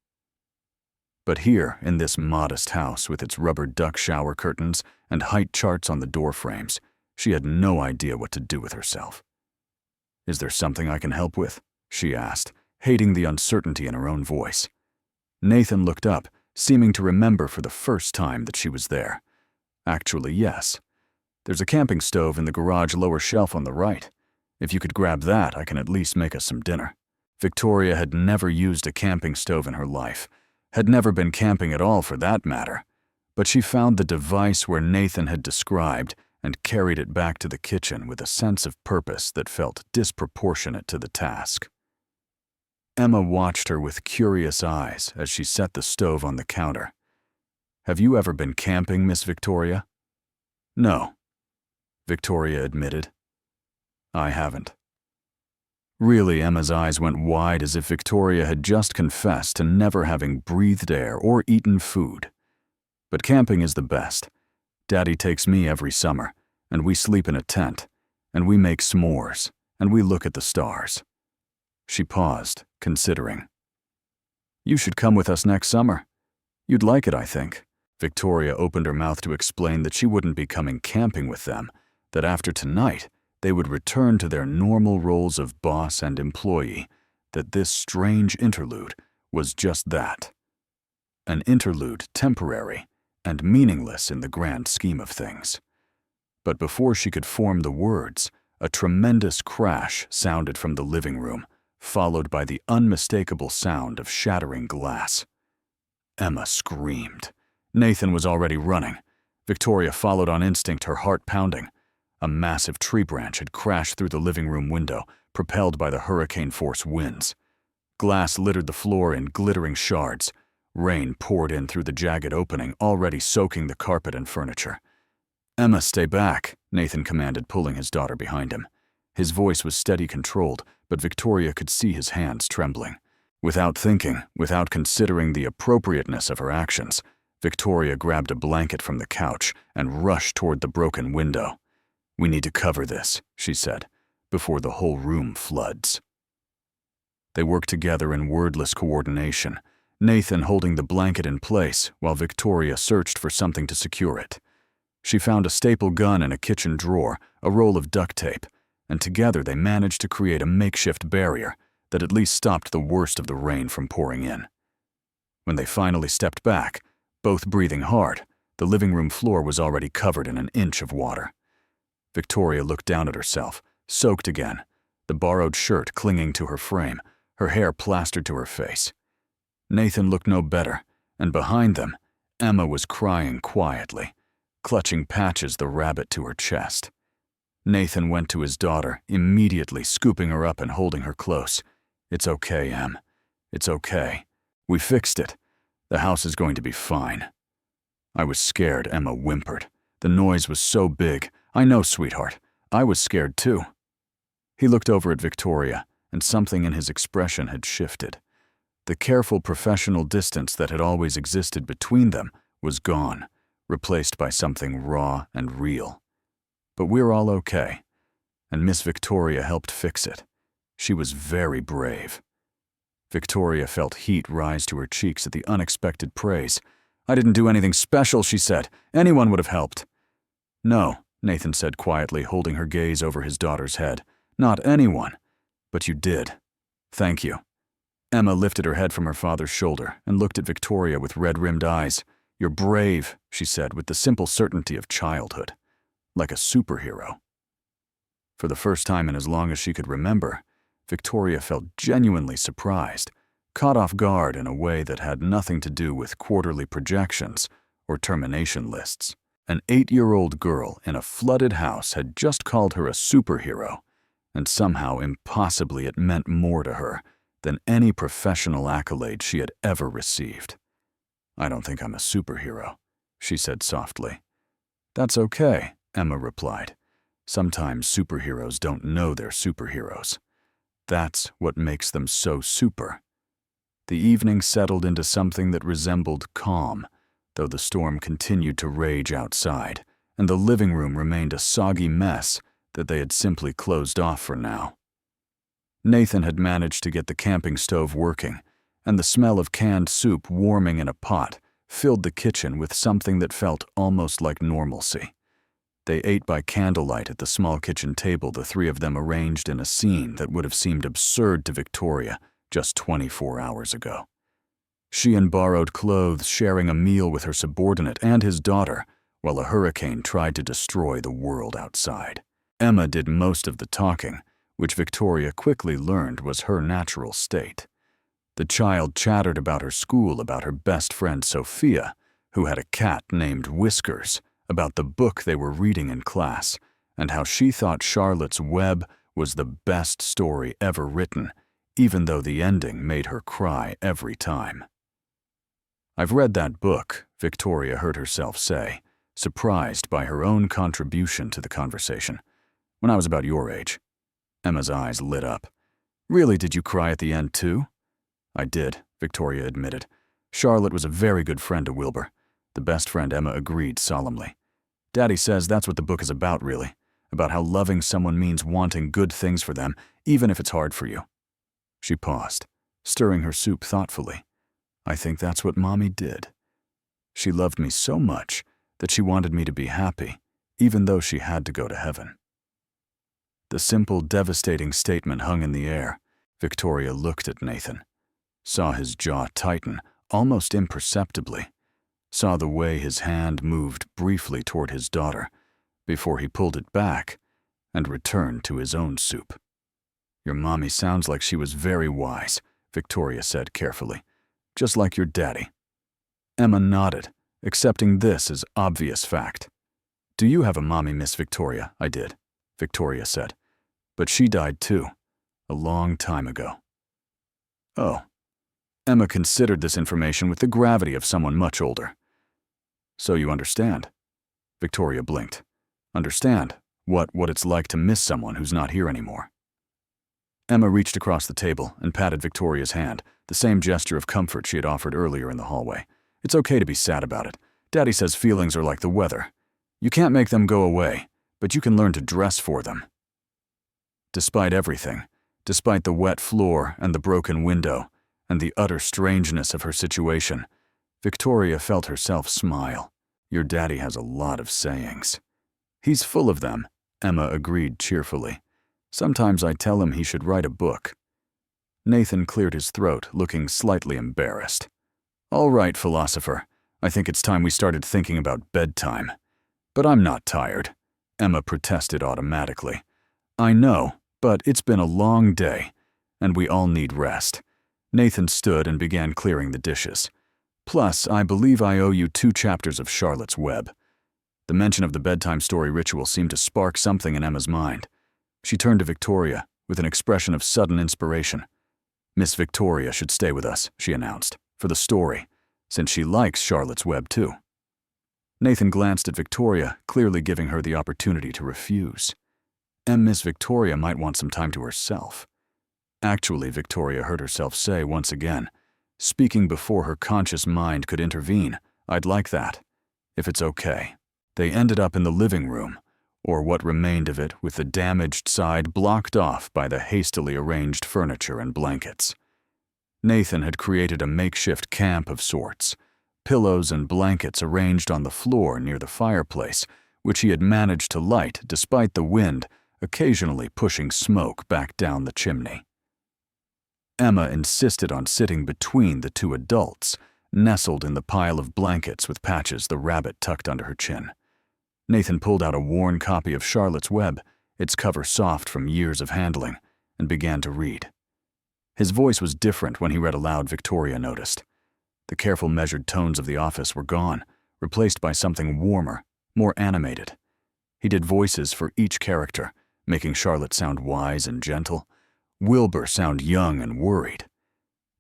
But here, in this modest house with its rubber duck shower curtains and height charts on the door frames, she had no idea what to do with herself. "Is there something I can help with?" she asked, hating the uncertainty in her own voice. Nathan looked up, seeming to remember for the first time that she was there. "Actually, yes. There's a camping stove in the garage lower shelf on the right. If you could grab that, I can at least make us some dinner." Victoria had never used a camping stove in her life, had never been camping at all for that matter, but she found the device where Nathan had described and carried it back to the kitchen with a sense of purpose that felt disproportionate to the task. Emma watched her with curious eyes as she set the stove on the counter. "Have you ever been camping, Miss Victoria?" "No," Victoria admitted. "I haven't." Really, Emma's eyes went wide as if Victoria had just confessed to never having breathed air or eaten food. "But camping is the best. Daddy takes me every summer, and we sleep in a tent, and we make s'mores, and we look at the stars." She paused, considering. "You should come with us next summer. You'd like it, I think." Victoria opened her mouth to explain that she wouldn't be coming camping with them, that after tonight, they would return to their normal roles of boss and employee, that this strange interlude was just that. An interlude temporary and meaningless in the grand scheme of things. But before she could form the words, a tremendous crash sounded from the living room, followed by the unmistakable sound of shattering glass. Emma screamed. Nathan was already running. Victoria followed on instinct, her heart pounding. A massive tree branch had crashed through the living room window, propelled by the hurricane-force winds. Glass littered the floor in glittering shards. Rain poured in through the jagged opening, already soaking the carpet and furniture. "Emma, stay back," Nathan commanded, pulling his daughter behind him. His voice was steady, controlled, but Victoria could see his hands trembling. Without thinking, without considering the appropriateness of her actions, Victoria grabbed a blanket from the couch and rushed toward the broken window. "We need to cover this," she said, "before the whole room floods." They worked together in wordless coordination, Nathan holding the blanket in place while Victoria searched for something to secure it. She found a staple gun in a kitchen drawer, a roll of duct tape, and together they managed to create a makeshift barrier that at least stopped the worst of the rain from pouring in. When they finally stepped back, both breathing hard, the living room floor was already covered in an inch of water. Victoria looked down at herself, soaked again, the borrowed shirt clinging to her frame, her hair plastered to her face. Nathan looked no better, and behind them, Emma was crying quietly, clutching Patches the rabbit to her chest. Nathan went to his daughter, immediately scooping her up and holding her close. "It's okay, Em. It's okay. We fixed it. The house is going to be fine." "I was scared," Emma whimpered. "The noise was so big. I know, sweetheart. I was scared too." He looked over at Victoria, and something in his expression had shifted. The careful professional distance that had always existed between them was gone, replaced by something raw and real. "But we're all okay." And Miss Victoria helped fix it. She was very brave. Victoria felt heat rise to her cheeks at the unexpected praise. "I didn't do anything special," she said. "Anyone would have helped." "No," Nathan said quietly, holding her gaze over his daughter's head. "Not anyone. But you did. Thank you." Emma lifted her head from her father's shoulder and looked at Victoria with red-rimmed eyes. "You're brave," she said with the simple certainty of childhood. Like a superhero. For the first time in as long as she could remember, Victoria felt genuinely surprised, caught off guard in a way that had nothing to do with quarterly projections or termination lists. An 8-year-old girl in a flooded house had just called her a superhero, and somehow impossibly it meant more to her than any professional accolade she had ever received. "I don't think I'm a superhero," she said softly. "That's okay," Emma replied. "Sometimes superheroes don't know they're superheroes. That's what makes them so super." The evening settled into something that resembled calm, though the storm continued to rage outside, and the living room remained a soggy mess that they had simply closed off for now. Nathan had managed to get the camping stove working, and the smell of canned soup warming in a pot filled the kitchen with something that felt almost like normalcy. They ate by candlelight at the small kitchen table, the three of them arranged in a scene that would have seemed absurd to Victoria just 24 hours ago. She in borrowed clothes, sharing a meal with her subordinate and his daughter, while a hurricane tried to destroy the world outside. Emma did most of the talking, which Victoria quickly learned was her natural state. The child chattered about her school, about her best friend Sophia, who had a cat named Whiskers, about the book they were reading in class, and how she thought Charlotte's Web was the best story ever written, even though the ending made her cry every time. "I've read that book," Victoria heard herself say, surprised by her own contribution to the conversation. "When I was about your age." Emma's eyes lit up. "Really, did you cry at the end too?" "I did," Victoria admitted. "Charlotte was a very good friend to Wilbur." The best friend, Emma agreed solemnly. "Daddy says that's what the book is about, really. About how loving someone means wanting good things for them, even if it's hard for you." She paused, stirring her soup thoughtfully. "I think that's what Mommy did. She loved me so much that she wanted me to be happy, even though she had to go to heaven." The simple, devastating statement hung in the air. Victoria looked at Nathan, saw his jaw tighten, almost imperceptibly, saw the way his hand moved briefly toward his daughter, before he pulled it back and returned to his own soup. "Your mommy sounds like she was very wise," Victoria said carefully. "Just like your daddy." Emma nodded, accepting this as obvious fact. "Do you have a mommy, Miss Victoria?" "I did," Victoria said. "But she died too, a long time ago." "Oh." Emma considered this information with the gravity of someone much older. "So you understand?" Victoria blinked. "Understand what it's like to miss someone who's not here anymore." Emma reached across the table and patted Victoria's hand, the same gesture of comfort she had offered earlier in the hallway. "It's okay to be sad about it. Daddy says feelings are like the weather. You can't make them go away, but you can learn to dress for them." Despite everything, despite the wet floor and the broken window, and the utter strangeness of her situation, Victoria felt herself smile. "Your daddy has a lot of sayings." "He's full of them," Emma agreed cheerfully. "Sometimes I tell him he should write a book." Nathan cleared his throat, looking slightly embarrassed. "All right, philosopher. I think it's time we started thinking about bedtime." "But I'm not tired," Emma protested automatically. "I know, but it's been a long day, and we all need rest." Nathan stood and began clearing the dishes. "Plus, I believe I owe you 2 chapters of Charlotte's Web." The mention of the bedtime story ritual seemed to spark something in Emma's mind. She turned to Victoria with an expression of sudden inspiration. "Miss Victoria should stay with us," she announced, "for the story, since she likes Charlotte's Web too." Nathan glanced at Victoria, clearly giving her the opportunity to refuse. Miss Victoria might want some time to herself. Actually, Victoria heard herself say once again, speaking before her conscious mind could intervene, "I'd like that, if it's okay." They ended up in the living room, or what remained of it, with the damaged side blocked off by the hastily arranged furniture and blankets. Nathan had created a makeshift camp of sorts, pillows and blankets arranged on the floor near the fireplace, which he had managed to light despite the wind occasionally pushing smoke back down the chimney. Emma insisted on sitting between the 2 adults, nestled in the pile of blankets with Patches the rabbit tucked under her chin. Nathan pulled out a worn copy of Charlotte's Web, its cover soft from years of handling, and began to read. His voice was different when he read aloud, Victoria noticed. The careful measured tones of the office were gone, replaced by something warmer, more animated. He did voices for each character, making Charlotte sound wise and gentle, Wilbur sound young and worried,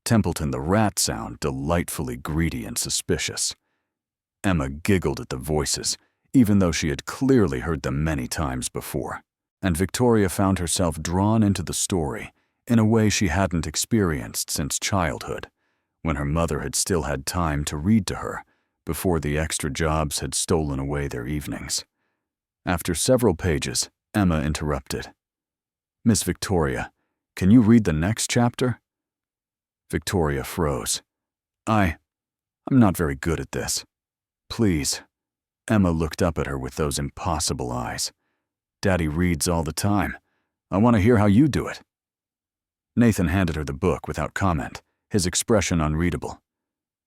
Templeton the rat sound delightfully greedy and suspicious. Emma giggled at the voices, even though she had clearly heard them many times before, and Victoria found herself drawn into the story in a way she hadn't experienced since childhood, when her mother had still had time to read to her before the extra jobs had stolen away their evenings. After several pages, Emma interrupted. "Miss Victoria, can you read the next chapter?" Victoria froze. I'm not very good at this. Please." Emma looked up at her with those impossible eyes. "Daddy reads all the time. I want to hear how you do it." Nathan handed her the book without comment, his expression unreadable.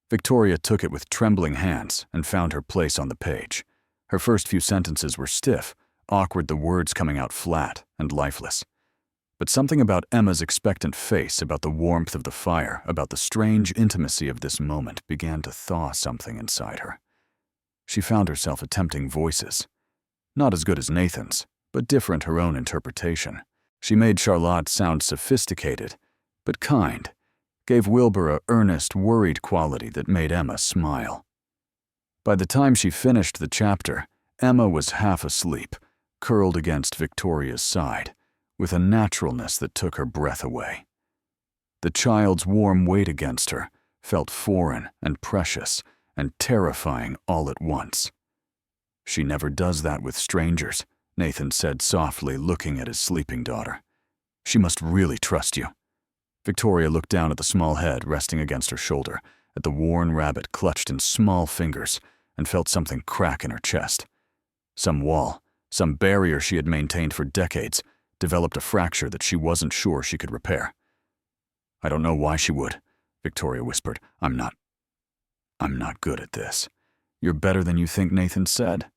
Victoria took it with trembling hands and found her place on the page. Her first few sentences were stiff, awkward, the words coming out flat and lifeless. But something about Emma's expectant face, about the warmth of the fire, about the strange intimacy of this moment began to thaw something inside her. She found herself attempting voices. Not as good as Nathan's, but different her own interpretation. She made Charlotte sound sophisticated, but kind, gave Wilbur a earnest, worried quality that made Emma smile. By the time she finished the chapter, Emma was half asleep, curled against Victoria's side, with a naturalness that took her breath away. The child's warm weight against her felt foreign and precious and terrifying all at once. "She never does that with strangers," Nathan said softly, looking at his sleeping daughter. "She must really trust you." Victoria looked down at the small head resting against her shoulder, at the worn rabbit clutched in small fingers, and felt something crack in her chest. Some wall, some barrier she had maintained for decades, developed a fracture that she wasn't sure she could repair. "I don't know why she would," Victoria whispered. I'm not good at this." "You're better than you think," Nathan said.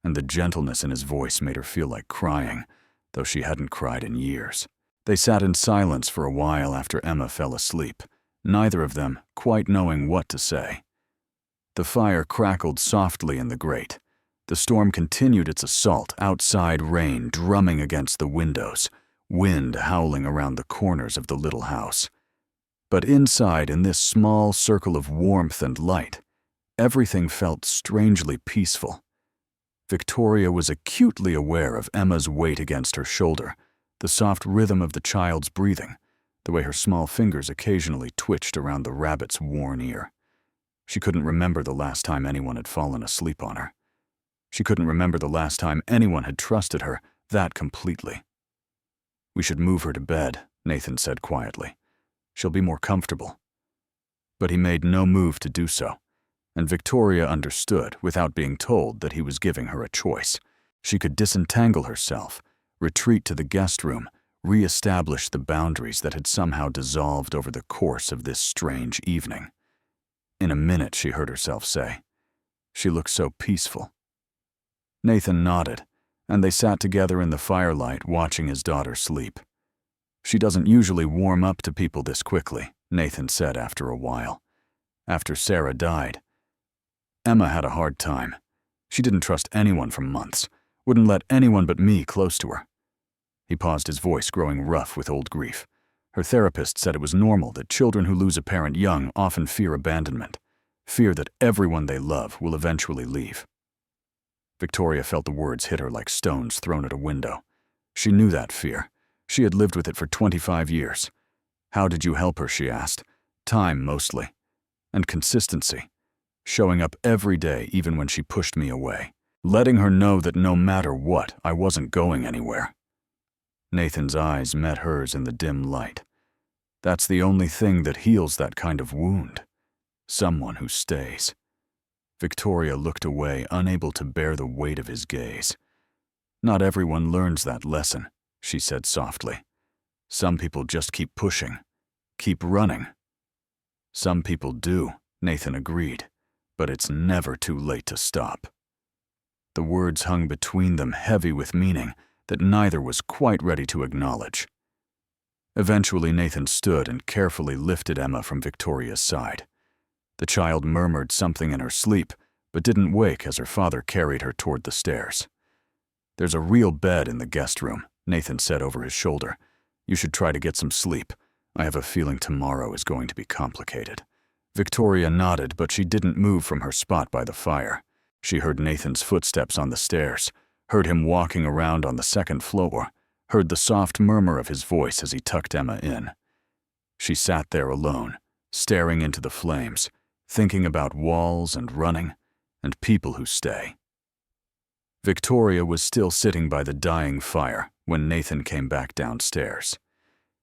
And the gentleness in his voice made her feel like crying, though she hadn't cried in years. They sat in silence for a while after Emma fell asleep, neither of them quite knowing what to say. The fire crackled softly in the grate. The storm continued its assault, outside rain drumming against the windows, wind howling around the corners of the little house. But inside, in this small circle of warmth and light, everything felt strangely peaceful. Victoria was acutely aware of Emma's weight against her shoulder, the soft rhythm of the child's breathing, the way her small fingers occasionally twitched around the rabbit's worn ear. She couldn't remember the last time anyone had fallen asleep on her. She couldn't remember the last time anyone had trusted her that completely. "We should move her to bed," Nathan said quietly. "She'll be more comfortable." But he made no move to do so, and Victoria understood, without being told, that he was giving her a choice. She could disentangle herself, retreat to the guest room, re-establish the boundaries that had somehow dissolved over the course of this strange evening. In a minute, she heard herself say. She looked so peaceful. Nathan nodded, and they sat together in the firelight watching his daughter sleep. "She doesn't usually warm up to people this quickly," Nathan said after a while. "After Sarah died, Emma had a hard time. She didn't trust anyone for months, wouldn't let anyone but me close to her." He paused, his voice growing rough with old grief. Her therapist said it was normal that children who lose a parent young often fear abandonment, fear that everyone they love will eventually leave. Victoria felt the words hit her like stones thrown at a window. She knew that fear. She had lived with it for 25 years. "How did you help her?" she asked. "Time, mostly. And consistency. Showing up every day even when she pushed me away. Letting her know that no matter what, I wasn't going anywhere." Nathan's eyes met hers in the dim light. "That's the only thing that heals that kind of wound. Someone who stays." Victoria looked away, unable to bear the weight of his gaze. "Not everyone learns that lesson," she said softly. "Some people just keep pushing, keep running." "Some people do," Nathan agreed, "but it's never too late to stop." The words hung between them, heavy with meaning that neither was quite ready to acknowledge. Eventually, Nathan stood and carefully lifted Emma from Victoria's side. The child murmured something in her sleep, but didn't wake as her father carried her toward the stairs. "There's a real bed in the guest room," Nathan said over his shoulder. "You should try to get some sleep. I have a feeling tomorrow is going to be complicated." Victoria nodded, but she didn't move from her spot by the fire. She heard Nathan's footsteps on the stairs, heard him walking around on the second floor, heard the soft murmur of his voice as he tucked Emma in. She sat there alone, staring into the flames, thinking about walls and running, and people who stay. Victoria was still sitting by the dying fire when Nathan came back downstairs.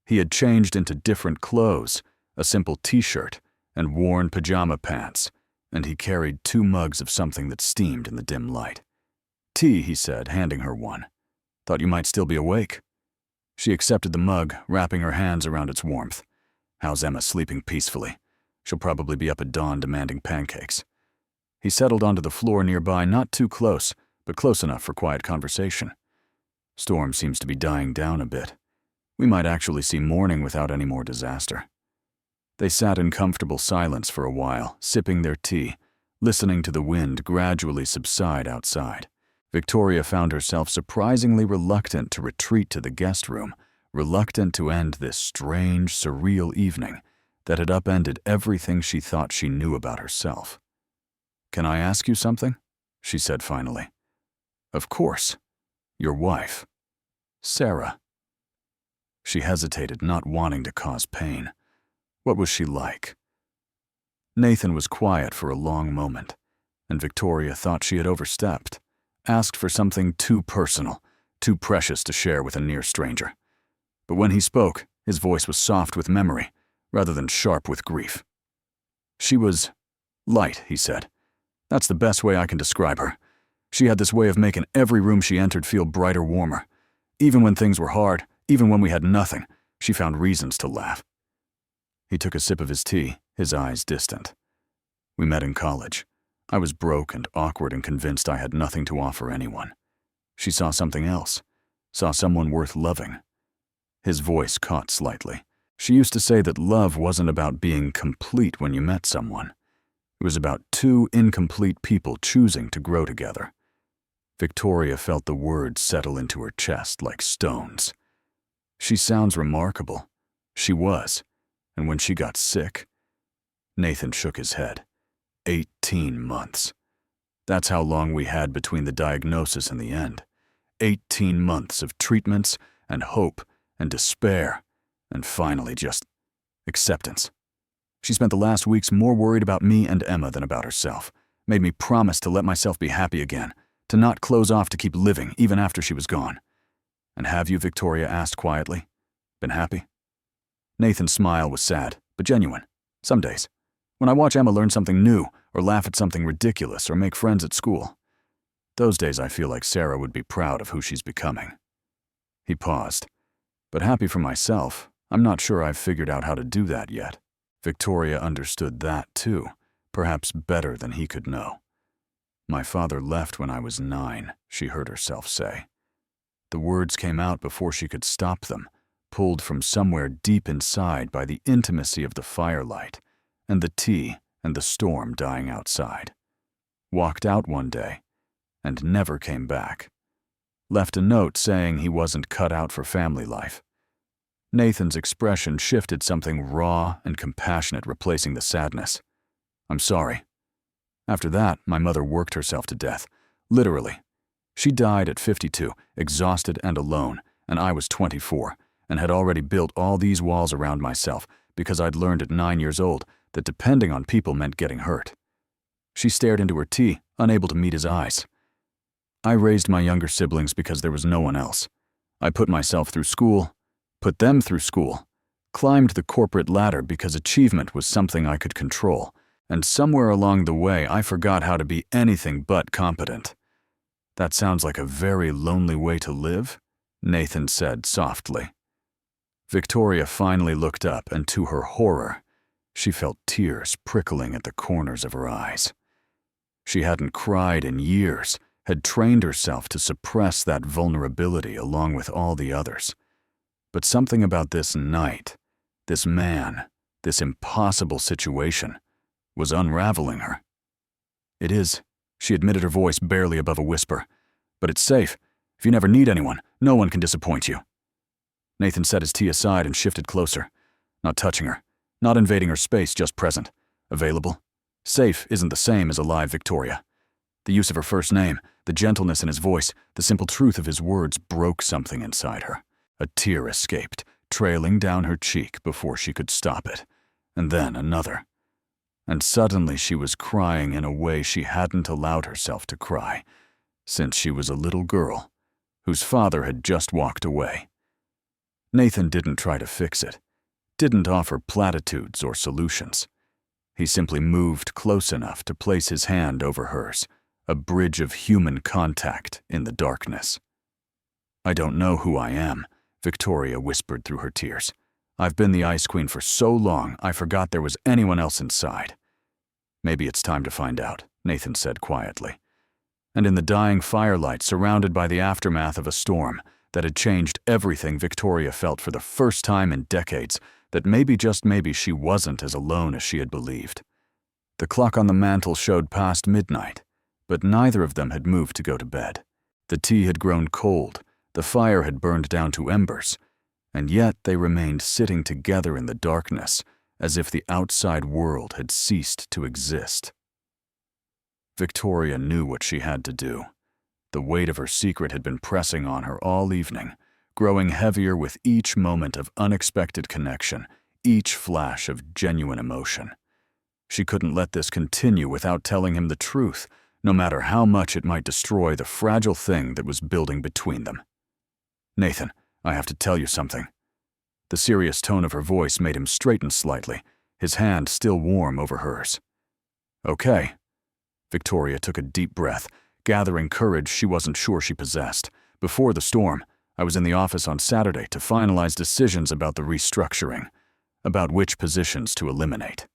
He had changed into different clothes, a simple t-shirt, and worn pajama pants, and he carried 2 mugs of something that steamed in the dim light. "Tea," he said, handing her one. "Thought you might still be awake." She accepted the mug, wrapping her hands around its warmth. "How's Emma sleeping peacefully? She'll probably be up at dawn demanding pancakes." He settled onto the floor nearby, not too close, but close enough for quiet conversation. "Storm seems to be dying down a bit. We might actually see morning without any more disaster." They sat in comfortable silence for a while, sipping their tea, listening to the wind gradually subside outside. Victoria found herself surprisingly reluctant to retreat to the guest room, reluctant to end this strange, surreal evening that had upended everything she thought she knew about herself. "Can I ask you something?" she said finally. "Of course. Your wife. Sarah." She hesitated, not wanting to cause pain. What was she like? Nathan was quiet for a long moment, and Victoria thought she had overstepped, asked for something too personal, too precious to share with a near stranger. But when he spoke, his voice was soft with memory, rather than sharp with grief. "She was light," he said. "That's the best way I can describe her. She had this way of making every room she entered feel brighter, warmer. Even when things were hard, even when we had nothing, she found reasons to laugh." He took a sip of his tea, his eyes distant. "We met in college. I was broke and awkward and convinced I had nothing to offer anyone. She saw something else, saw someone worth loving." His voice caught slightly. "She used to say that love wasn't about being complete when you met someone. It was about 2 incomplete people choosing to grow together. Victoria felt the words settle into her chest like stones. She sounds remarkable. She was. And when she got sick... Nathan shook his head. 18 months. That's how long we had between the diagnosis and the end. 18 months of treatments and hope and despair, and finally just acceptance. She spent the last weeks more worried about me and Emma than about herself. Made me promise to let myself be happy again, to not close off, to keep living even after she was gone. And have you, Victoria asked quietly, been happy? Nathan's smile was sad, but genuine. Some days. When I watch Emma learn something new, or laugh at something ridiculous, or make friends at school. Those days I feel like Sarah would be proud of who she's becoming. He paused. But happy for myself, I'm not sure I've figured out how to do that yet. Victoria understood that too, perhaps better than he could know. My father left when I was 9, she heard herself say. The words came out before she could stop them, pulled from somewhere deep inside by the intimacy of the firelight, and the tea and the storm dying outside. Walked out one day, and never came back. Left a note saying he wasn't cut out for family life. Nathan's expression shifted, something raw and compassionate replacing the sadness. I'm sorry. After that, my mother worked herself to death, literally. She died at 52, exhausted and alone, and I was 24, and had already built all these walls around myself because I'd learned at 9 years old that depending on people meant getting hurt. She stared into her tea, unable to meet his eyes. I raised my younger siblings because there was no one else. I put myself through school, put them through school, climbed the corporate ladder because achievement was something I could control, and somewhere along the way I forgot how to be anything but competent. That sounds like a very lonely way to live, Nathan said softly. Victoria finally looked up, and to her horror, she felt tears prickling at the corners of her eyes. She hadn't cried in years, had trained herself to suppress that vulnerability along with all the others. But something about this night, this man, this impossible situation, was unraveling her. It is, she admitted, her voice barely above a whisper. But it's safe. If you never need anyone, no one can disappoint you. Nathan set his tea aside and shifted closer, not touching her, not invading her space, just present, available. Safe isn't the same as alive, Victoria. The use of her first name, the gentleness in his voice, the simple truth of his words broke something inside her. A tear escaped, trailing down her cheek before she could stop it, and then another. And suddenly she was crying in a way she hadn't allowed herself to cry since she was a little girl whose father had just walked away. Nathan didn't try to fix it, didn't offer platitudes or solutions. He simply moved close enough to place his hand over hers, a bridge of human contact in the darkness. I don't know who I am, Victoria whispered through her tears. I've been the Ice Queen for so long, I forgot there was anyone else inside. Maybe it's time to find out, Nathan said quietly. And in the dying firelight, surrounded by the aftermath of a storm that had changed everything, Victoria felt for the first time in decades that maybe, just maybe, she wasn't as alone as she had believed. The clock on the mantel showed past midnight, but neither of them had moved to go to bed. The tea had grown cold, the fire had burned down to embers, and yet they remained sitting together in the darkness, as if the outside world had ceased to exist. Victoria knew what she had to do. The weight of her secret had been pressing on her all evening, growing heavier with each moment of unexpected connection, each flash of genuine emotion. She couldn't let this continue without telling him the truth, no matter how much it might destroy the fragile thing that was building between them. Nathan, I have to tell you something. The serious tone of her voice made him straighten slightly, his hand still warm over hers. Okay. Victoria took a deep breath, gathering courage she wasn't sure she possessed. Before the storm, I was in the office on Saturday to finalize decisions about the restructuring, about which positions to eliminate.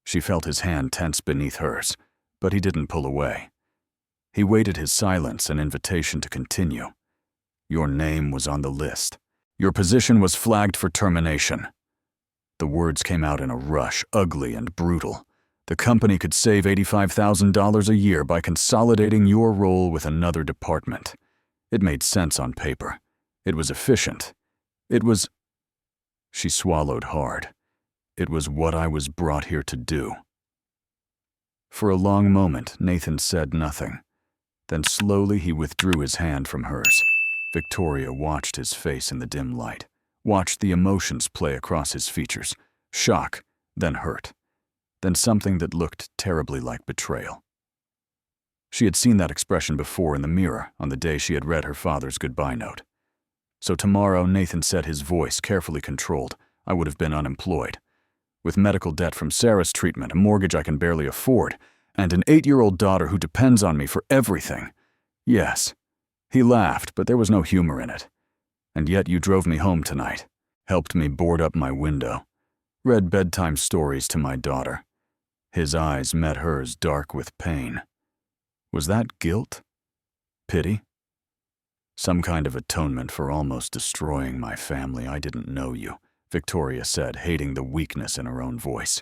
She felt his hand tense beneath hers, but he didn't pull away. He waited his silence, an invitation to continue. Your name was on the list. Your position was flagged for termination. The words came out in a rush, ugly and brutal. The company could save $85,000 a year by consolidating your role with another department. It made sense on paper. It was efficient. It was... She swallowed hard. It was what I was brought here to do. For a long moment, Nathan said nothing. Then slowly he withdrew his hand from hers. Victoria watched his face in the dim light, watched the emotions play across his features. Shock, then hurt, then something that looked terribly like betrayal. She had seen that expression before in the mirror on the day she had read her father's goodbye note. So tomorrow, Nathan said, his voice carefully controlled, I would have been unemployed. With medical debt from Sarah's treatment, a mortgage I can barely afford, and an 8-year-old daughter who depends on me for everything. Yes. He laughed, but there was no humor in it. And yet you drove me home tonight, helped me board up my window, read bedtime stories to my daughter. His eyes met hers, dark with pain. Was that guilt? Pity? Some kind of atonement for almost destroying my family? I didn't know you, Victoria said, hating the weakness in her own voice.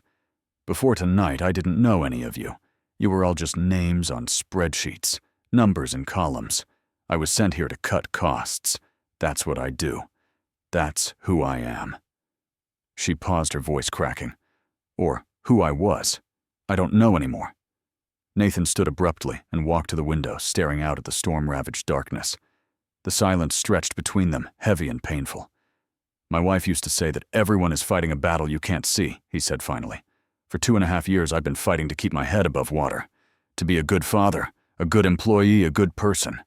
Before tonight, I didn't know any of you. You were all just names on spreadsheets, numbers in columns. I was sent here to cut costs. That's what I do. That's who I am. She paused, her voice cracking. Or who I was. I don't know anymore. Nathan stood abruptly and walked to the window, staring out at the storm-ravaged darkness. The silence stretched between them, heavy and painful. My wife used to say that everyone is fighting a battle you can't see, he said finally. For 2.5 years, I've been fighting to keep my head above water, to be a good father, a good employee, a good person.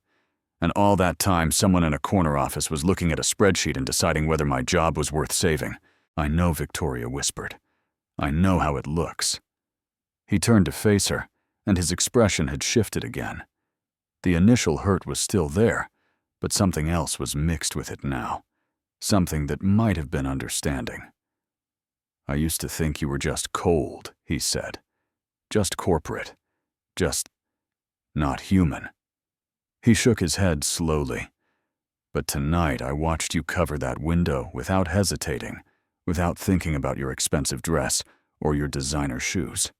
And all that time, someone in a corner office was looking at a spreadsheet and deciding whether my job was worth saving. I know, Victoria whispered. I know how it looks. He turned to face her, and his expression had shifted again. The initial hurt was still there, but something else was mixed with it now. Something that might have been understanding. I used to think you were just cold, he said. Just corporate. Just not human. He shook his head slowly. But tonight I watched you cover that window without hesitating, without thinking about your expensive dress or your designer shoes.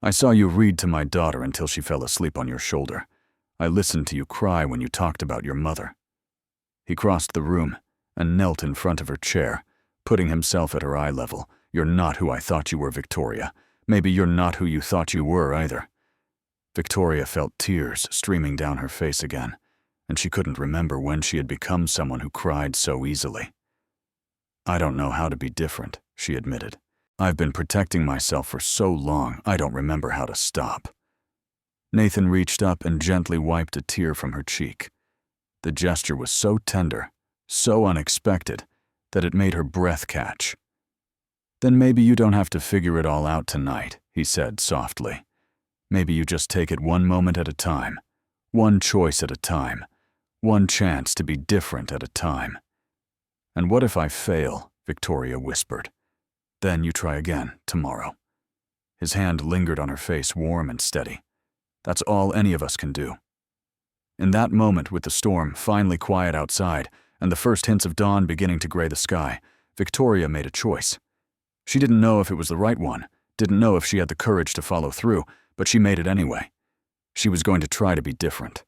I saw you read to my daughter until she fell asleep on your shoulder. I listened to you cry when you talked about your mother. He crossed the room and knelt in front of her chair, putting himself at her eye level. You're not who I thought you were, Victoria. Maybe you're not who you thought you were either. Victoria felt tears streaming down her face again, and she couldn't remember when she had become someone who cried so easily. I don't know how to be different, she admitted. I've been protecting myself for so long, I don't remember how to stop. Nathan reached up and gently wiped a tear from her cheek. The gesture was so tender, so unexpected, that it made her breath catch. Then maybe you don't have to figure it all out tonight, he said softly. Maybe you just take it one moment at a time, one choice at a time, one chance to be different at a time. And what if I fail? Victoria whispered. Then you try again tomorrow. His hand lingered on her face, warm and steady. That's all any of us can do. In that moment, with the storm finally quiet outside and the first hints of dawn beginning to gray the sky, Victoria made a choice. She didn't know if it was the right one, didn't know if she had the courage to follow through, but she made it anyway. She was going to try to be different.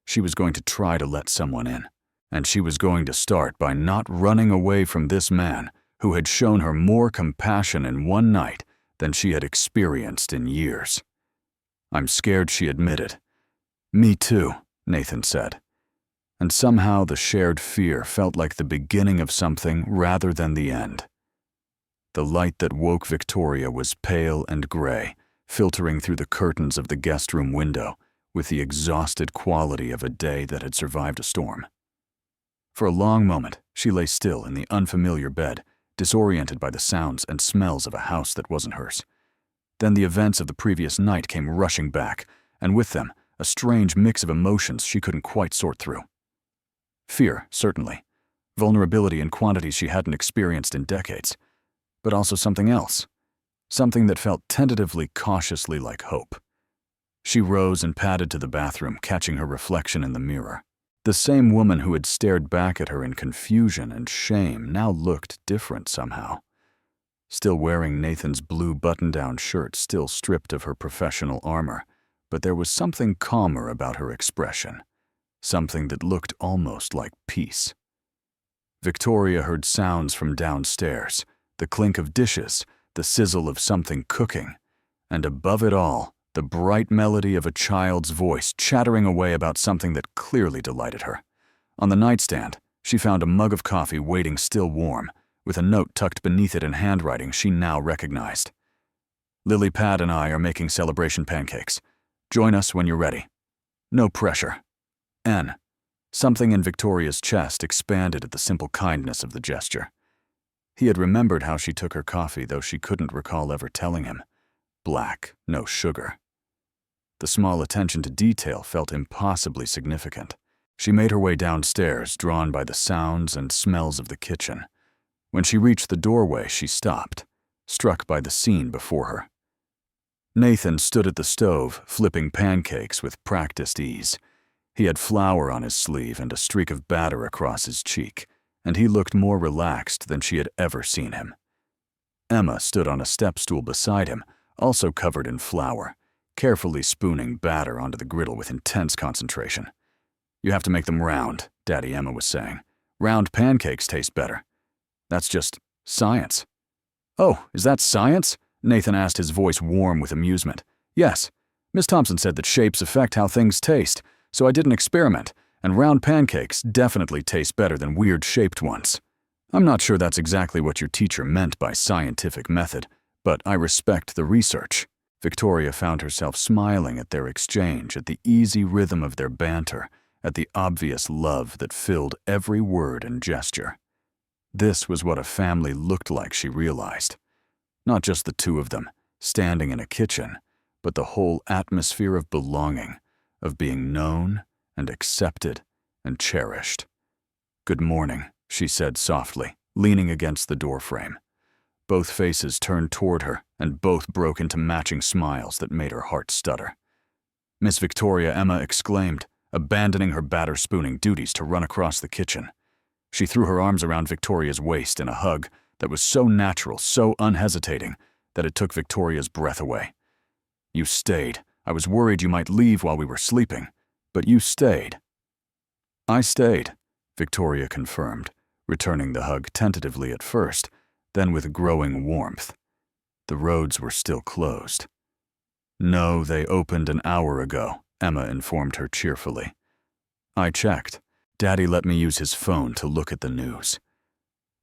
She was going to try to let someone in. And she was going to start by not running away from this man who had shown her more compassion in one night than she had experienced in years. I'm scared, she admitted. Me too, Nathan said. And somehow the shared fear felt like the beginning of something rather than the end. The light that woke Victoria was pale and gray, filtering through the curtains of the guest room window with the exhausted quality of a day that had survived a storm. For a long moment, she lay still in the unfamiliar bed, disoriented by the sounds and smells of a house that wasn't hers. Then the events of the previous night came rushing back, and with them, a strange mix of emotions she couldn't quite sort through. Fear, certainly. Vulnerability in quantities she hadn't experienced in decades. But also something else. Something that felt tentatively, cautiously like hope. She rose and padded to the bathroom, catching her reflection in the mirror. The same woman who had stared back at her in confusion and shame now looked different somehow. still wearing Nathan's blue button-down shirt, still stripped of her professional armor, but there was something calmer about her expression, something that looked almost like peace. Victoria heard sounds from downstairs, the clink of dishes, the sizzle of something cooking, and above it all, the bright melody of a child's voice chattering away about something that clearly delighted her. On the nightstand, she found a mug of coffee waiting still warm, with a note tucked beneath it in handwriting she now recognized. "Lily Pad and I are making celebration pancakes. Join us when you're ready. No pressure. N." Something in Victoria's chest expanded at the simple kindness of the gesture. He had remembered how she took her coffee, though she couldn't recall ever telling him. Black, no sugar. The small attention to detail felt impossibly significant. She made her way downstairs, drawn by the sounds and smells of the kitchen. When she reached the doorway, she stopped, struck by the scene before her. Nathan stood at the stove, flipping pancakes with practiced ease. He had flour on his sleeve and a streak of batter across his cheek, and he looked more relaxed than she had ever seen him. Emma stood on a step stool beside him, also covered in flour, carefully spooning batter onto the griddle with intense concentration. "You have to make them round," Daddy Emma was saying. "Round pancakes taste better. That's just science." "Oh, is that science?" Nathan asked, his voice warm with amusement. "Yes. Miss Thompson said that shapes affect how things taste, so I did an experiment, and round pancakes definitely taste better than weird-shaped ones. I'm not sure that's exactly what your teacher meant by scientific method, but I respect the research." Victoria found herself smiling at their exchange, at the easy rhythm of their banter, at the obvious love that filled every word and gesture. This was what a family looked like, she realized. Not just the two of them, standing in a kitchen, but the whole atmosphere of belonging, of being known and accepted and cherished. "Good morning," she said softly, leaning against the doorframe. Both faces turned toward her, and both broke into matching smiles that made her heart stutter. "Miss Victoria," Emma exclaimed, abandoning her batter-spooning duties to run across the kitchen. She threw her arms around Victoria's waist in a hug that was so natural, so unhesitating, that it took Victoria's breath away. "You stayed. I was worried you might leave while we were sleeping, but you stayed." "I stayed," Victoria confirmed, returning the hug tentatively at first, then with growing warmth. The roads were still closed. "No, they opened an hour ago," Emma informed her cheerfully. "I checked. Daddy let me use his phone to look at the news."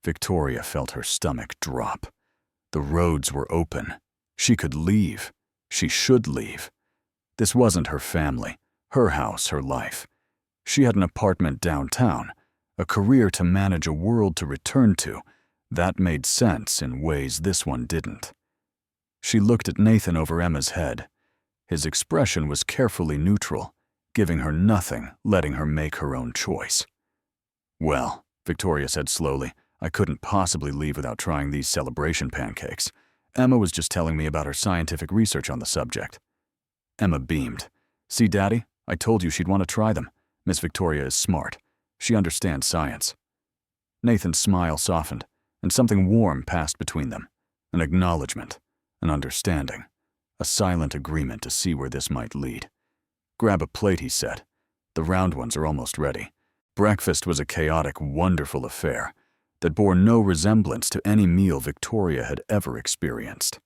Victoria felt her stomach drop. The roads were open. She could leave. She should leave. This wasn't her family, her house, her life. She had an apartment downtown, a career to manage, a world to return to. That made sense in ways this one didn't. She looked at Nathan over Emma's head. His expression was carefully neutral, giving her nothing, letting her make her own choice. "Well," Victoria said slowly, "I couldn't possibly leave without trying these celebration pancakes. Emma was just telling me about her scientific research on the subject." Emma beamed. "See, Daddy, I told you she'd want to try them. Miss Victoria is smart. She understands science." Nathan's smile softened, and something warm passed between them. An acknowledgement, an understanding, a silent agreement to see where this might lead. "Grab a plate," he said. "The round ones are almost ready." Breakfast was a chaotic, wonderful affair that bore no resemblance to any meal Victoria had ever experienced.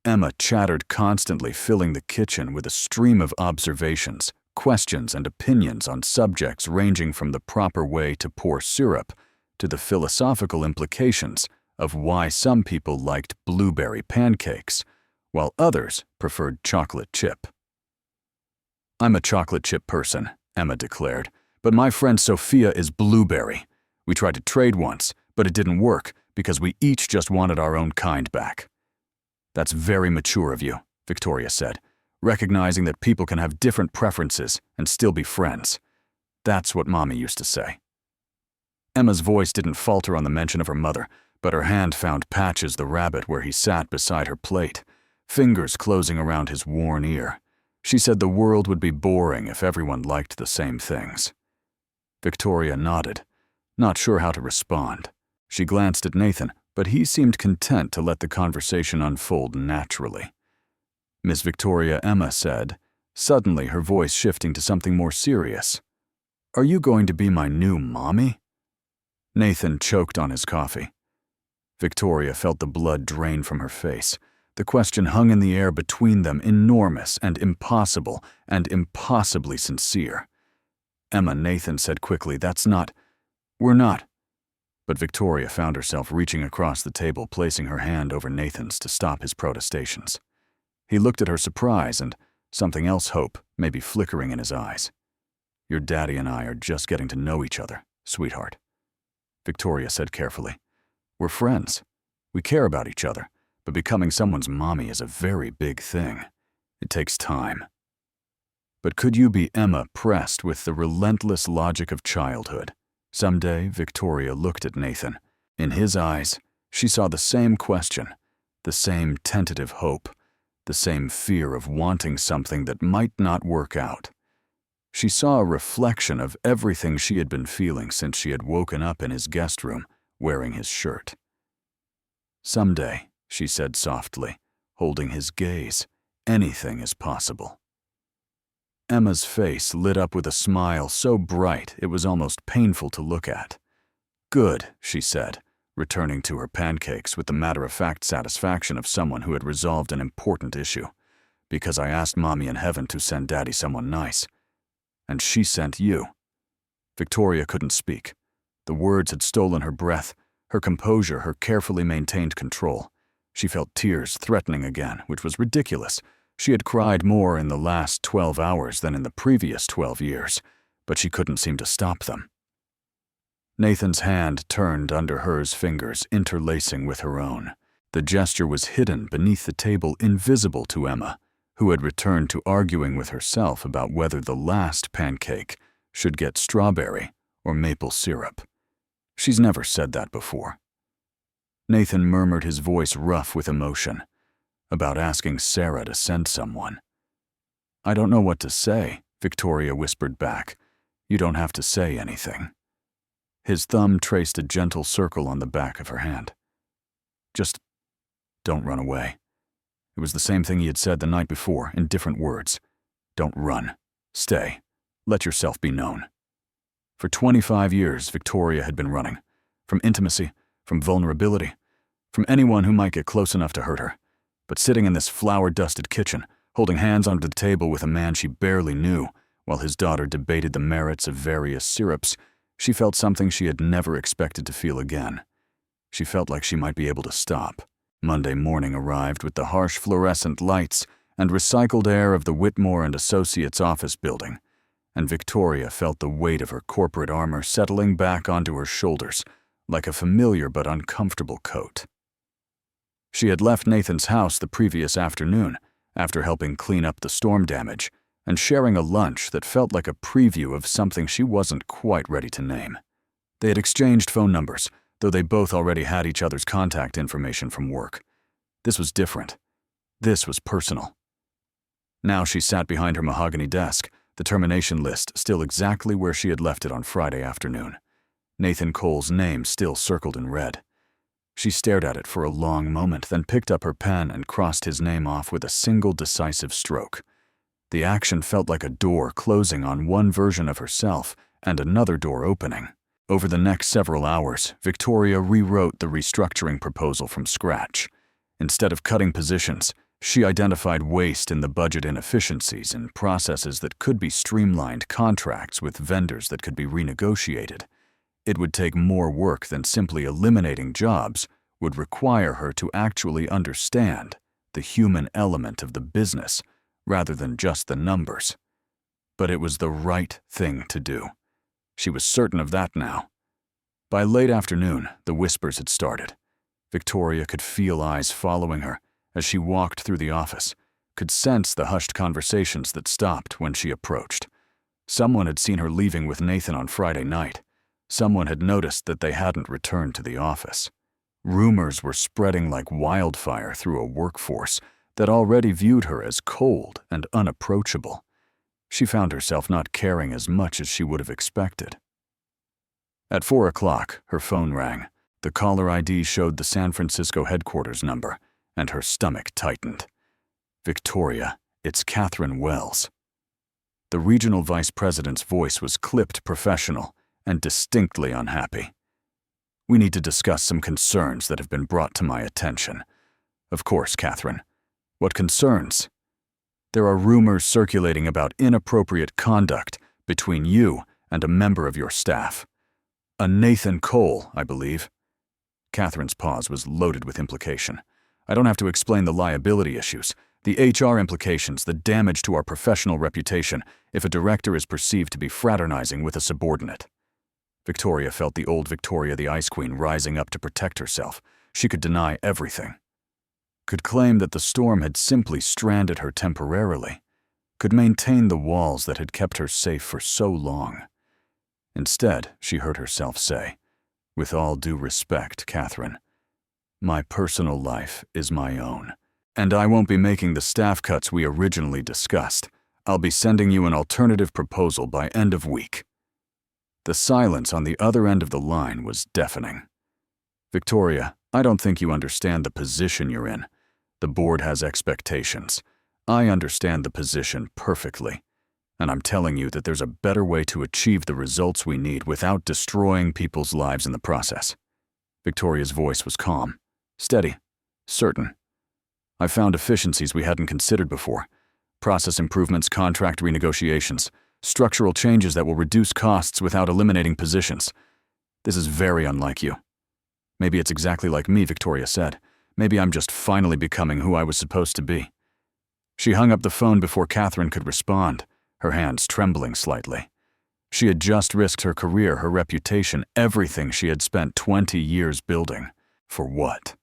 Emma chattered constantly, filling the kitchen with a stream of observations, questions, and opinions on subjects ranging from the proper way to pour syrup to the philosophical implications of why some people liked blueberry pancakes, while others preferred chocolate chip. "I'm a chocolate chip person," Emma declared, "but my friend Sophia is blueberry. We tried to trade once, but it didn't work because we each just wanted our own kind back." "That's very mature of you," Victoria said, recognizing that people can have different preferences and still be friends. "That's what Mommy used to say." Emma's voice didn't falter on the mention of her mother, but her hand found Patches the rabbit where he sat beside her plate, fingers closing around his worn ear. She said the world would be boring if everyone liked the same things. Victoria nodded, not sure how to respond. She glanced at Nathan, but he seemed content to let the conversation unfold naturally. Miss Victoria, Emma said, suddenly her voice shifting to something more serious. "Are you going to be my new mommy?" Nathan choked on his coffee. Victoria felt the blood drain from her face. The question hung in the air between them, enormous and impossible and impossibly sincere. "Emma," Nathan said quickly, we're not." But Victoria found herself reaching across the table, placing her hand over Nathan's to stop his protestations. He looked at her surprise and something else, hope, maybe flickering in his eyes. "Your daddy and I are just getting to know each other, sweetheart," Victoria said carefully. "We're friends. We care about each other, but becoming someone's mommy is a very big thing. It takes time." "But could you be Emma?" pressed with the relentless logic of childhood. Someday, Victoria looked at Nathan. In his eyes, she saw the same question, the same tentative hope, the same fear of wanting something that might not work out. She saw a reflection of everything she had been feeling since she had woken up in his guest room, wearing his shirt. "Someday," she said softly, holding his gaze, "anything is possible." Emma's face lit up with a smile so bright it was almost painful to look at. "Good," she said, returning to her pancakes with the matter-of-fact satisfaction of someone who had resolved an important issue. "Because I asked Mommy in heaven to send Daddy someone nice. And she sent you." Victoria couldn't speak. The words had stolen her breath, her composure, her carefully maintained control. She felt tears threatening again, which was ridiculous. She had cried more in the last 12 hours than in the previous 12 years, but she couldn't seem to stop them. Nathan's hand turned under hers, fingers interlacing with her own. The gesture was hidden beneath the table, invisible to Emma, who had returned to arguing with herself about whether the last pancake should get strawberry or maple syrup. She's never said that before. Nathan murmured, his voice rough with emotion, about asking Sarah to send someone. "I don't know what to say," Victoria whispered back. "You don't have to say anything." His thumb traced a gentle circle on the back of her hand. "Just don't run away." It was the same thing he had said the night before, in different words. "Don't run. Stay. Let yourself be known." For 25 years, Victoria had been running. From intimacy, from vulnerability, from anyone who might get close enough to hurt her. But sitting in this flour-dusted kitchen, holding hands under the table with a man she barely knew, while his daughter debated the merits of various syrups, she felt something she had never expected to feel again. She felt like she might be able to stop. Monday morning arrived with the harsh fluorescent lights and recycled air of the Whitmore and Associates office building, and Victoria felt the weight of her corporate armor settling back onto her shoulders like a familiar but uncomfortable coat. She had left Nathan's house the previous afternoon, after helping clean up the storm damage, and sharing a lunch that felt like a preview of something she wasn't quite ready to name. They had exchanged phone numbers, though they both already had each other's contact information from work. This was different. This was personal. Now she sat behind her mahogany desk, the termination list still exactly where she had left it on Friday afternoon. Nathan Cole's name still circled in red. She stared at it for a long moment, then picked up her pen and crossed his name off with a single decisive stroke. The action felt like a door closing on one version of herself and another door opening. Over the next several hours, Victoria rewrote the restructuring proposal from scratch. Instead of cutting positions, she identified waste in the budget, inefficiencies in processes that could be streamlined, contracts with vendors that could be renegotiated. It would take more work than simply eliminating jobs, would require her to actually understand the human element of the business rather than just the numbers. But it was the right thing to do. She was certain of that now. By late afternoon, the whispers had started. Victoria could feel eyes following her as she walked through the office, could sense the hushed conversations that stopped when she approached. Someone had seen her leaving with Nathan on Friday night. Someone had noticed that they hadn't returned to the office. Rumors were spreading like wildfire through a workforce that already viewed her as cold and unapproachable. She found herself not caring as much as she would have expected. At 4 o'clock, her phone rang. The caller ID showed the San Francisco headquarters number, and her stomach tightened. Victoria, it's Catherine Wells. The regional vice president's voice was clipped professional and distinctly unhappy. We need to discuss some concerns that have been brought to my attention. Of course, Catherine. What concerns? There are rumors circulating about inappropriate conduct between you and a member of your staff. A Nathan Cole, I believe. Catherine's pause was loaded with implication. I don't have to explain the liability issues, the HR implications, the damage to our professional reputation if a director is perceived to be fraternizing with a subordinate. Victoria felt the old Victoria the Ice Queen rising up to protect herself. She could deny everything. Could claim that the storm had simply stranded her temporarily. Could maintain the walls that had kept her safe for so long. Instead, she heard herself say, "With all due respect, Catherine, my personal life is my own, and I won't be making the staff cuts we originally discussed. I'll be sending you an alternative proposal by end of week." The silence on the other end of the line was deafening. "Victoria, I don't think you understand the position you're in. The board has expectations. I understand the position perfectly, and I'm telling you that there's a better way to achieve the results we need without destroying people's lives in the process." Victoria's voice was calm, steady, certain. "I found efficiencies we hadn't considered before. Process improvements, contract renegotiations, structural changes that will reduce costs without eliminating positions. This is very unlike you. Maybe it's exactly like me," Victoria said. "Maybe I'm just finally becoming who I was supposed to be." She hung up the phone before Catherine could respond, her hands trembling slightly. She had just risked her career, her reputation, everything she had spent 20 years building. For what?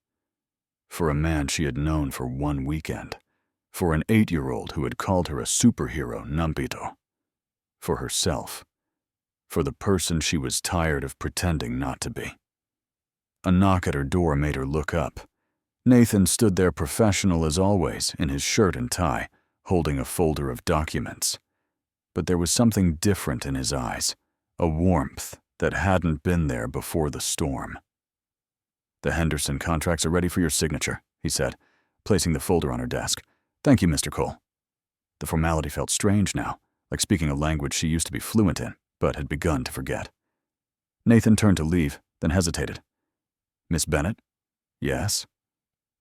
For a man she had known for one weekend. For an 8-year-old who had called her a superhero, Nampito. For herself. For the person she was tired of pretending not to be. A knock at her door made her look up. Nathan stood there professional as always, in his shirt and tie, holding a folder of documents. But there was something different in his eyes, a warmth that hadn't been there before the storm. "The Henderson contracts are ready for your signature," he said, placing the folder on her desk. "Thank you, Mr. Cole." The formality felt strange now, like speaking a language she used to be fluent in, but had begun to forget. Nathan turned to leave, then hesitated. "Miss Bennett?" "Yes?"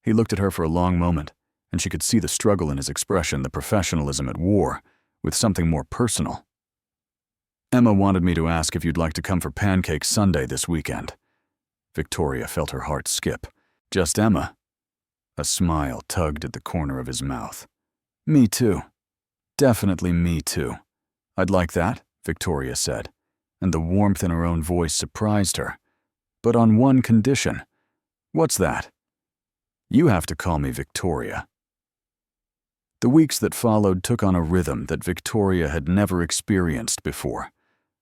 He looked at her for a long moment, and she could see the struggle in his expression, the professionalism at war, with something more personal. "Emma wanted me to ask if you'd like to come for Pancake Sunday this weekend." Victoria felt her heart skip. "Just Emma?" A smile tugged at the corner of his mouth. "Me too. Definitely me too. I'd like that," Victoria said, and the warmth in her own voice surprised her. "But on one condition." "What's that?" "You have to call me Victoria." The weeks that followed took on a rhythm that Victoria had never experienced before,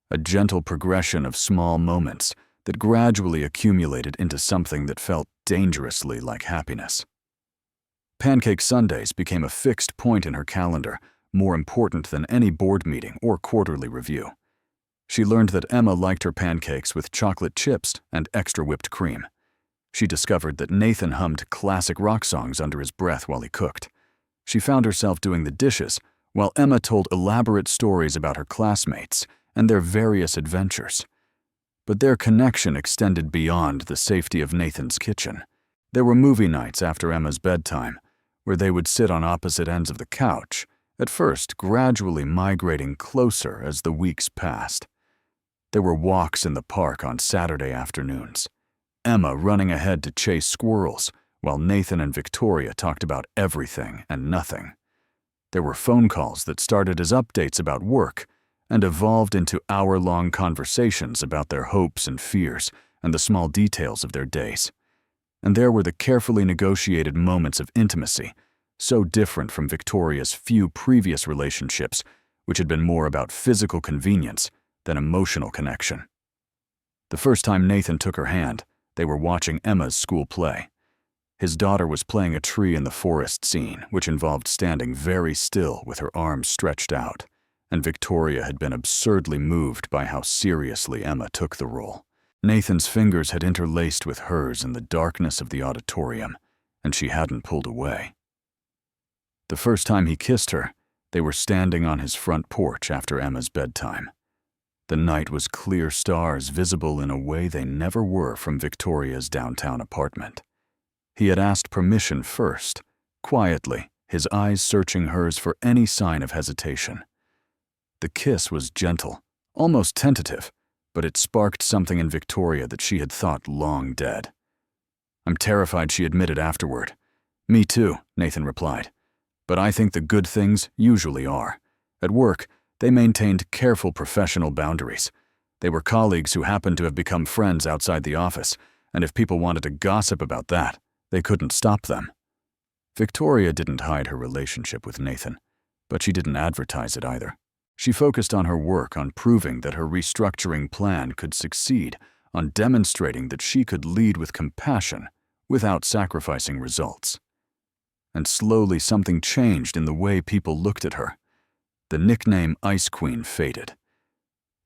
a gentle progression of small moments that gradually accumulated into something that felt dangerously like happiness. Pancake Sundays became a fixed point in her calendar, more important than any board meeting or quarterly review. She learned that Emma liked her pancakes with chocolate chips and extra whipped cream. She discovered that Nathan hummed classic rock songs under his breath while he cooked. She found herself doing the dishes, while Emma told elaborate stories about her classmates and their various adventures. But their connection extended beyond the safety of Nathan's kitchen. There were movie nights after Emma's bedtime, where they would sit on opposite ends of the couch, at first gradually migrating closer as the weeks passed. There were walks in the park on Saturday afternoons, Emma running ahead to chase squirrels, while Nathan and Victoria talked about everything and nothing. There were phone calls that started as updates about work and evolved into hour-long conversations about their hopes and fears and the small details of their days. And there were the carefully negotiated moments of intimacy, so different from Victoria's few previous relationships, which had been more about physical convenience than emotional connection. The first time Nathan took her hand, they were watching Emma's school play. His daughter was playing a tree in the forest scene, which involved standing very still with her arms stretched out, and Victoria had been absurdly moved by how seriously Emma took the role. Nathan's fingers had interlaced with hers in the darkness of the auditorium, and she hadn't pulled away. The first time he kissed her, they were standing on his front porch after Emma's bedtime. The night was clear stars visible in a way they never were from Victoria's downtown apartment. He had asked permission first, quietly, his eyes searching hers for any sign of hesitation. The kiss was gentle, almost tentative, but it sparked something in Victoria that she had thought long dead. "I'm terrified," she admitted afterward. "Me too," Nathan replied. "But I think the good things usually are. At work, they maintained careful professional boundaries. They were colleagues who happened to have become friends outside the office, and if people wanted to gossip about that, they couldn't stop them." Victoria didn't hide her relationship with Nathan, but she didn't advertise it either. She focused on her work on proving that her restructuring plan could succeed, on demonstrating that she could lead with compassion without sacrificing results. And slowly something changed in the way people looked at her. The nickname Ice Queen faded.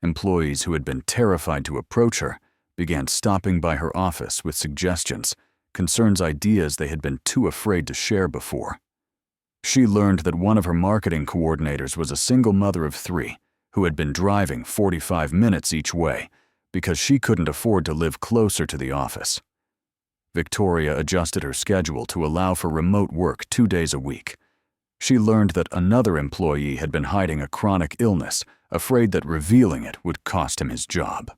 Employees who had been terrified to approach her began stopping by her office with suggestions, concerns, ideas they had been too afraid to share before. She learned that one of her marketing coordinators was a single mother of 3 who had been driving 45 minutes each way because she couldn't afford to live closer to the office. Victoria adjusted her schedule to allow for remote work 2 days a week. She learned that another employee had been hiding a chronic illness, afraid that revealing it would cost him his job.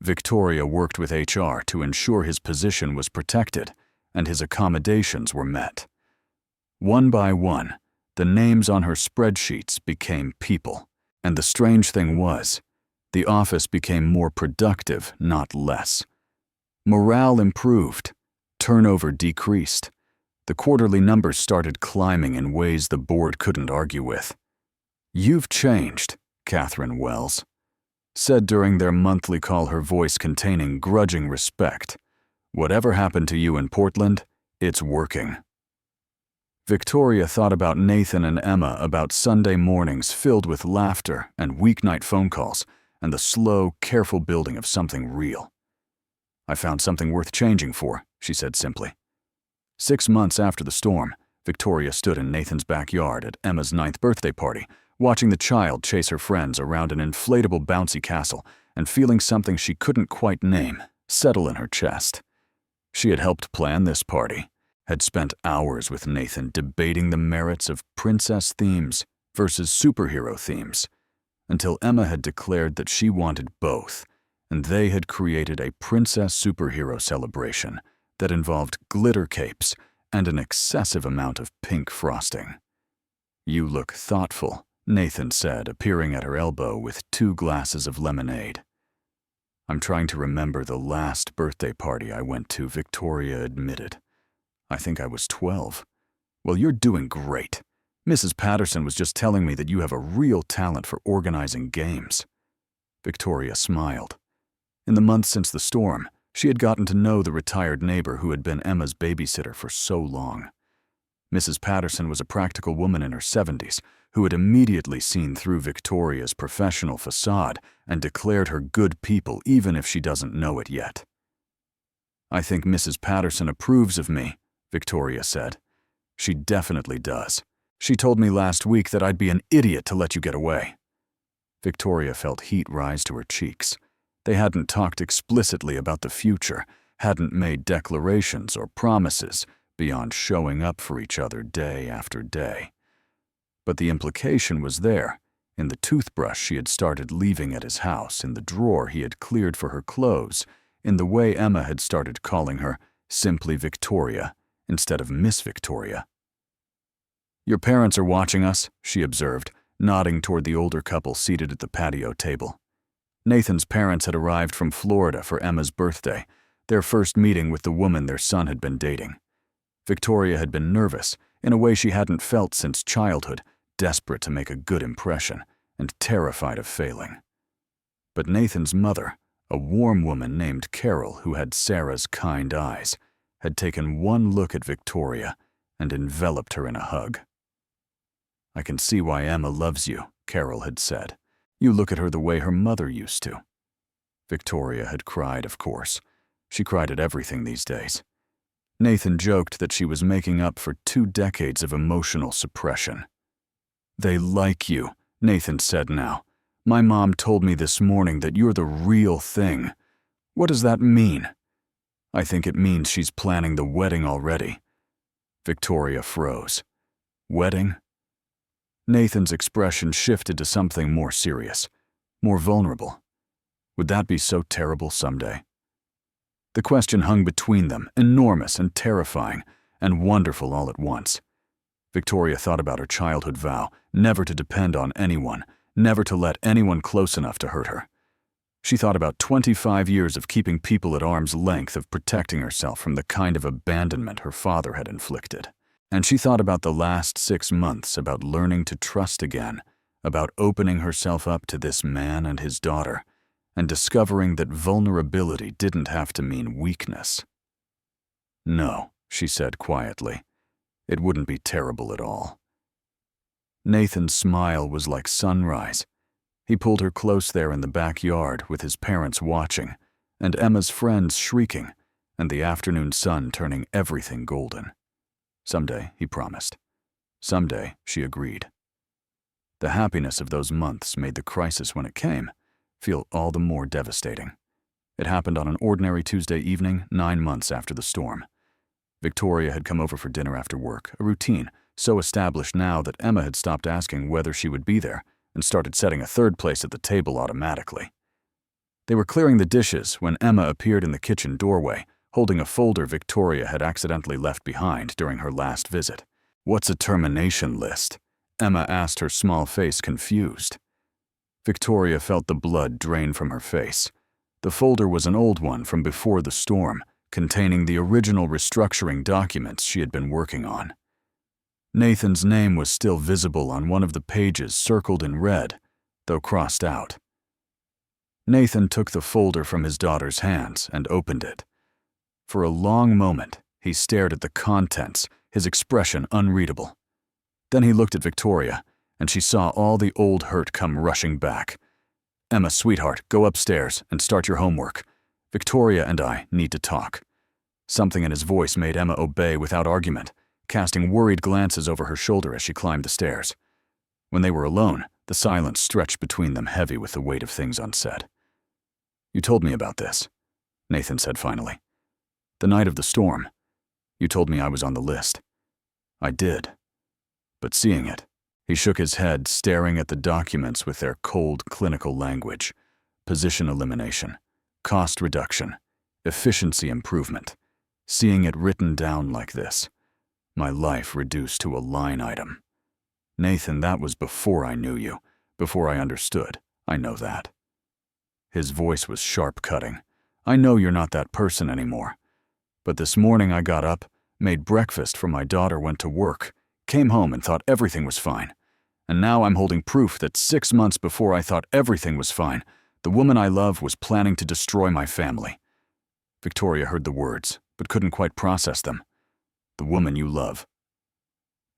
Victoria worked with HR to ensure his position was protected and his accommodations were met. One by one, the names on her spreadsheets became people, and the strange thing was, the office became more productive, not less. Morale improved, turnover decreased. The quarterly numbers started climbing in ways the board couldn't argue with. "You've changed," Catherine Wells said during their monthly call, her voice containing grudging respect. "Whatever happened to you in Portland, it's working." Victoria thought about Nathan and Emma, about Sunday mornings filled with laughter and weeknight phone calls, and the slow, careful building of something real. "I found something worth changing for," she said simply. 6 months after the storm, Victoria stood in Nathan's backyard at Emma's 9th birthday party, watching the child chase her friends around an inflatable bouncy castle and feeling something she couldn't quite name settle in her chest. She had helped plan this party, had spent hours with Nathan debating the merits of princess themes versus superhero themes, until Emma had declared that she wanted both, and they had created a princess superhero celebration that involved glitter capes and an excessive amount of pink frosting. "You look thoughtful," Nathan said, appearing at her elbow with 2 glasses of lemonade. "I'm trying to remember the last birthday party I went to," Victoria admitted. "I think I was 12. "Well, you're doing great. Mrs. Patterson was just telling me that you have a real talent for organizing games." Victoria smiled. In the months since the storm, she had gotten to know the retired neighbor who had been Emma's babysitter for so long. Mrs. Patterson was a practical woman in her 70s who had immediately seen through Victoria's professional facade and declared her good people even if she doesn't know it yet. "I think Mrs. Patterson approves of me," Victoria said. "She definitely does. She told me last week that I'd be an idiot to let you get away." Victoria felt heat rise to her cheeks. They hadn't talked explicitly about the future, hadn't made declarations or promises beyond showing up for each other day after day. But the implication was there, in the toothbrush she had started leaving at his house, in the drawer he had cleared for her clothes, in the way Emma had started calling her simply Victoria instead of Miss Victoria. "Your parents are watching us," she observed, nodding toward the older couple seated at the patio table. Nathan's parents had arrived from Florida for Emma's birthday, their first meeting with the woman their son had been dating. Victoria had been nervous, in a way she hadn't felt since childhood, desperate to make a good impression and terrified of failing. But Nathan's mother, a warm woman named Carol who had Sarah's kind eyes, had taken one look at Victoria and enveloped her in a hug. "I can see why Emma loves you," Carol had said. "You look at her the way her mother used to." Victoria had cried, of course. She cried at everything these days. Nathan joked that she was making up for 2 decades of emotional suppression. "They like you," Nathan said now. "My mom told me this morning that you're the real thing. What does that mean?" "I think it means she's planning the wedding already." Victoria froze. "Wedding?" Nathan's expression shifted to something more serious, more vulnerable. Would that be so terrible someday? The question hung between them, enormous and terrifying, and wonderful all at once. Victoria thought about her childhood vow, never to depend on anyone, never to let anyone close enough to hurt her. She thought about 25 years of keeping people at arm's length, of protecting herself from the kind of abandonment her father had inflicted. And she thought about the last 6 months, about learning to trust again, about opening herself up to this man and his daughter, and discovering that vulnerability didn't have to mean weakness. "No," she said quietly. "It wouldn't be terrible at all." Nathan's smile was like sunrise. He pulled her close there in the backyard with his parents watching, and Emma's friends shrieking, and the afternoon sun turning everything golden. Someday, he promised. Someday, she agreed. The happiness of those months made the crisis when it came feel all the more devastating. It happened on an ordinary Tuesday evening, 9 months after the storm. Victoria had come over for dinner after work, a routine so established now that Emma had stopped asking whether she would be there and started setting a third place at the table automatically. They were clearing the dishes when Emma appeared in the kitchen doorway, holding a folder Victoria had accidentally left behind during her last visit. "What's a termination list?" Emma asked, her small face confused. Victoria felt the blood drain from her face. The folder was an old one from before the storm, containing the original restructuring documents she had been working on. Nathan's name was still visible on one of the pages, circled in red, though crossed out. Nathan took the folder from his daughter's hands and opened it. For a long moment, he stared at the contents, his expression unreadable. Then he looked at Victoria, and she saw all the old hurt come rushing back. "Emma, sweetheart, go upstairs and start your homework. Victoria and I need to talk." Something in his voice made Emma obey without argument, casting worried glances over her shoulder as she climbed the stairs. When they were alone, the silence stretched between them, heavy with the weight of things unsaid. "You told me about this," Nathan said finally. "The night of the storm. You told me I was on the list. I did. But seeing it," he shook his head, staring at the documents with their cold clinical language. Position elimination, cost reduction, efficiency improvement. Seeing it written down like this. My life reduced to a line item. "Nathan, that was before I knew you, before I understood. I know that." His voice was sharp-cutting. "I know you're not that person anymore. But this morning I got up, made breakfast for my daughter, went to work, came home and thought everything was fine. And now I'm holding proof that 6 months before I thought everything was fine, the woman I love was planning to destroy my family." Victoria heard the words, but couldn't quite process them. "The woman you love."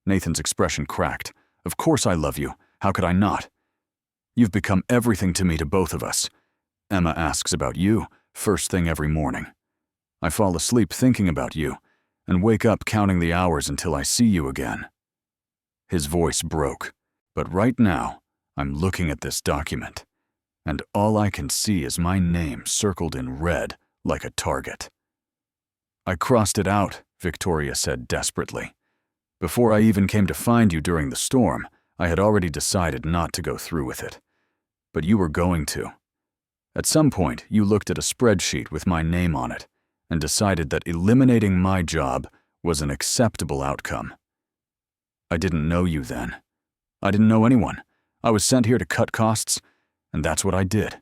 Nathan's expression cracked. "Of course I love you. How could I not? You've become everything to me, to both of us. Emma asks about you first thing every morning. I fall asleep thinking about you, and wake up counting the hours until I see you again." His voice broke. "But right now, I'm looking at this document, and all I can see is my name circled in red like a target." "I crossed it out," Victoria said desperately. "Before I even came to find you during the storm, I had already decided not to go through with it. But you were going to. At some point, you looked at a spreadsheet with my name on it and decided that eliminating my job was an acceptable outcome. I didn't know you then. I didn't know anyone. I was sent here to cut costs, and that's what I did.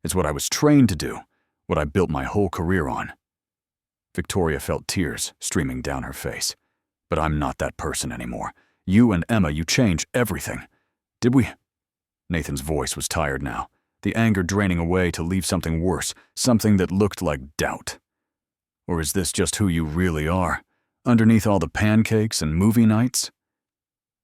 It's what I was trained to do, what I built my whole career on." Victoria felt tears streaming down her face. "But I'm not that person anymore. You and Emma, you change everything. Did we?" Nathan's voice was tired now, the anger draining away to leave something worse, something that looked like doubt. "Or is this just who you really are, underneath all the pancakes and movie nights?"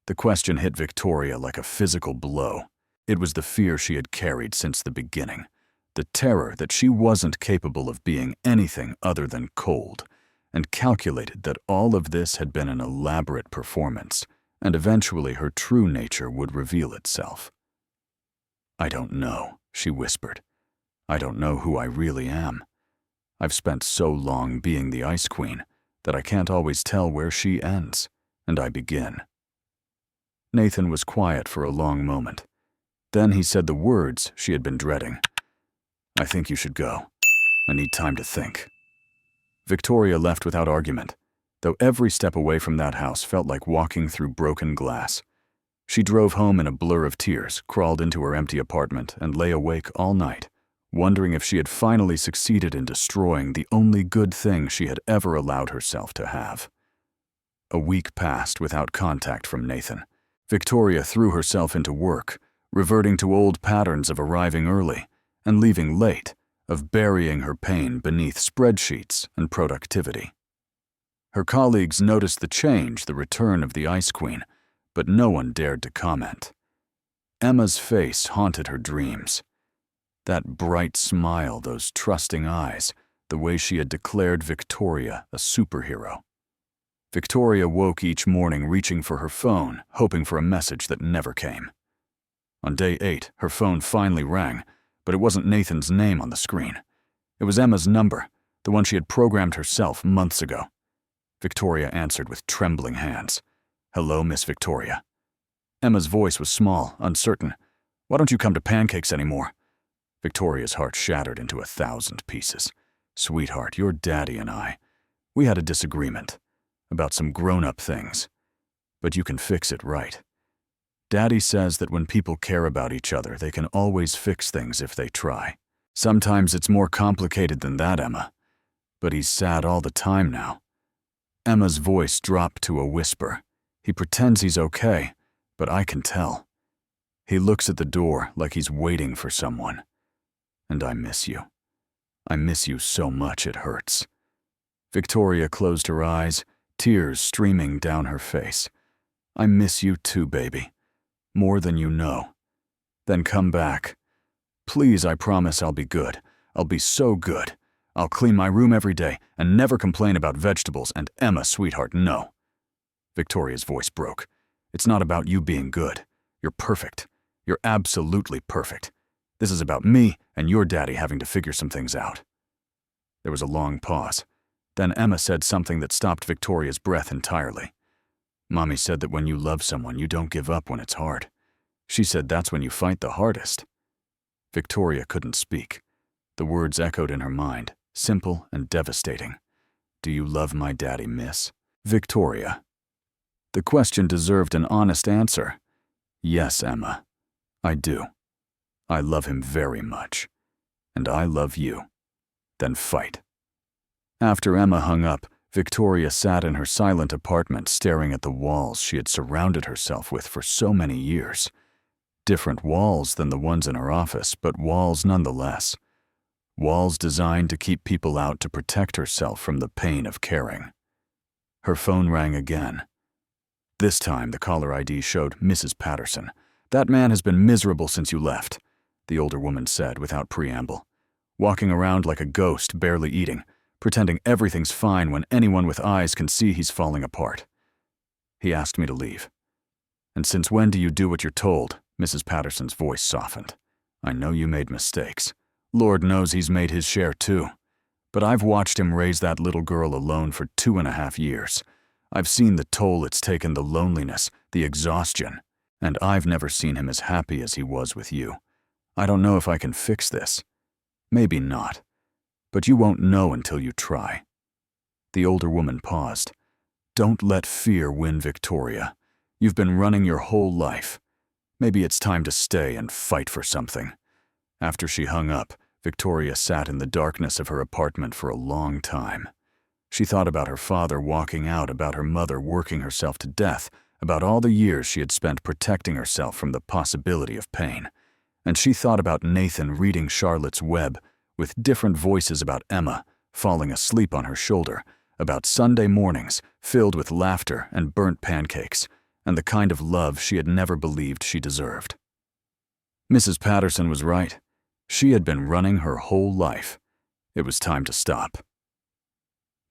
The question hit Victoria like a physical blow. It was the fear she had carried since the beginning. the terror that she wasn't capable of being anything other than cold, and calculated that all of this had been an elaborate performance, and eventually her true nature would reveal itself. "I don't know," she whispered. "I don't know who I really am. I've spent so long being the Ice Queen that I can't always tell where she ends and I begin." Nathan was quiet for a long moment. Then he said the words she had been dreading. "I think you should go. I need time to think." Victoria left without argument, though every step away from that house felt like walking through broken glass. She drove home in a blur of tears, crawled into her empty apartment, and lay awake all night, wondering if she had finally succeeded in destroying the only good thing she had ever allowed herself to have. A week passed without contact from Nathan. Victoria threw herself into work, reverting to old patterns of arriving early and leaving late, of burying her pain beneath spreadsheets and productivity. Her colleagues noticed the change, the return of the Ice Queen, but no one dared to comment. Emma's face haunted her dreams. That bright smile, those trusting eyes, the way she had declared Victoria a superhero. Victoria woke each morning reaching for her phone, hoping for a message that never came. On day 8, her phone finally rang, but it wasn't Nathan's name on the screen. It was Emma's number, the one she had programmed herself months ago. Victoria answered with trembling hands. "Hello, Miss Victoria." Emma's voice was small, uncertain. "Why don't you come to pancakes anymore?" Victoria's heart shattered into 1,000 pieces. "Sweetheart, your daddy and we had a disagreement about some grown-up things. But you can fix it, right? Daddy says that when people care about each other, they can always fix things if they try. Sometimes it's more complicated than that, Emma. But he's sad all the time now." Emma's voice dropped to a whisper. "He pretends he's okay, but I can tell. He looks at the door like he's waiting for someone. And I miss you. I miss you so much it hurts." Victoria closed her eyes, tears streaming down her face. "I miss you too, baby. More than you know. Then come back. Please, I promise I'll be good. I'll be so good. I'll clean my room every day and never complain about vegetables, and Emma, sweetheart, no." Victoria's voice broke. "It's not about you being good. You're perfect. You're absolutely perfect. This is about me and your daddy having to figure some things out." There was a long pause. Then Emma said something that stopped Victoria's breath entirely. "Mommy said that when you love someone, you don't give up when it's hard. She said that's when you fight the hardest." Victoria couldn't speak. The words echoed in her mind, simple and devastating. "Do you love my daddy, miss?" "Victoria." The question deserved an honest answer. "Yes, Emma, I do. I love him very much. And I love you. Then fight." After Emma hung up, Victoria sat in her silent apartment staring at the walls she had surrounded herself with for so many years. Different walls than the ones in her office, but walls nonetheless. Walls designed to keep people out, to protect herself from the pain of caring. Her phone rang again. This time the caller ID showed Mrs. Patterson. "That man has been miserable since you left," the older woman said without preamble. "Walking around like a ghost, barely eating, pretending everything's fine when anyone with eyes can see he's falling apart. He asked me to leave." "And since when do you do what you're told?" Mrs. Patterson's voice softened. "I know you made mistakes. Lord knows he's made his share too. But I've watched him raise that little girl alone for 2.5 years. I've seen the toll it's taken, the loneliness, the exhaustion, and I've never seen him as happy as he was with you. I don't know if I can fix this. Maybe not. But you won't know until you try." The older woman paused. "Don't let fear win, Victoria. You've been running your whole life. Maybe it's time to stay and fight for something." After she hung up, Victoria sat in the darkness of her apartment for a long time. She thought about her father walking out, about her mother working herself to death, about all the years she had spent protecting herself from the possibility of pain. And she thought about Nathan reading Charlotte's Web, with different voices about Emma falling asleep on her shoulder, about Sunday mornings filled with laughter and burnt pancakes, and the kind of love she had never believed she deserved. Mrs. Patterson was right. She had been running her whole life. It was time to stop.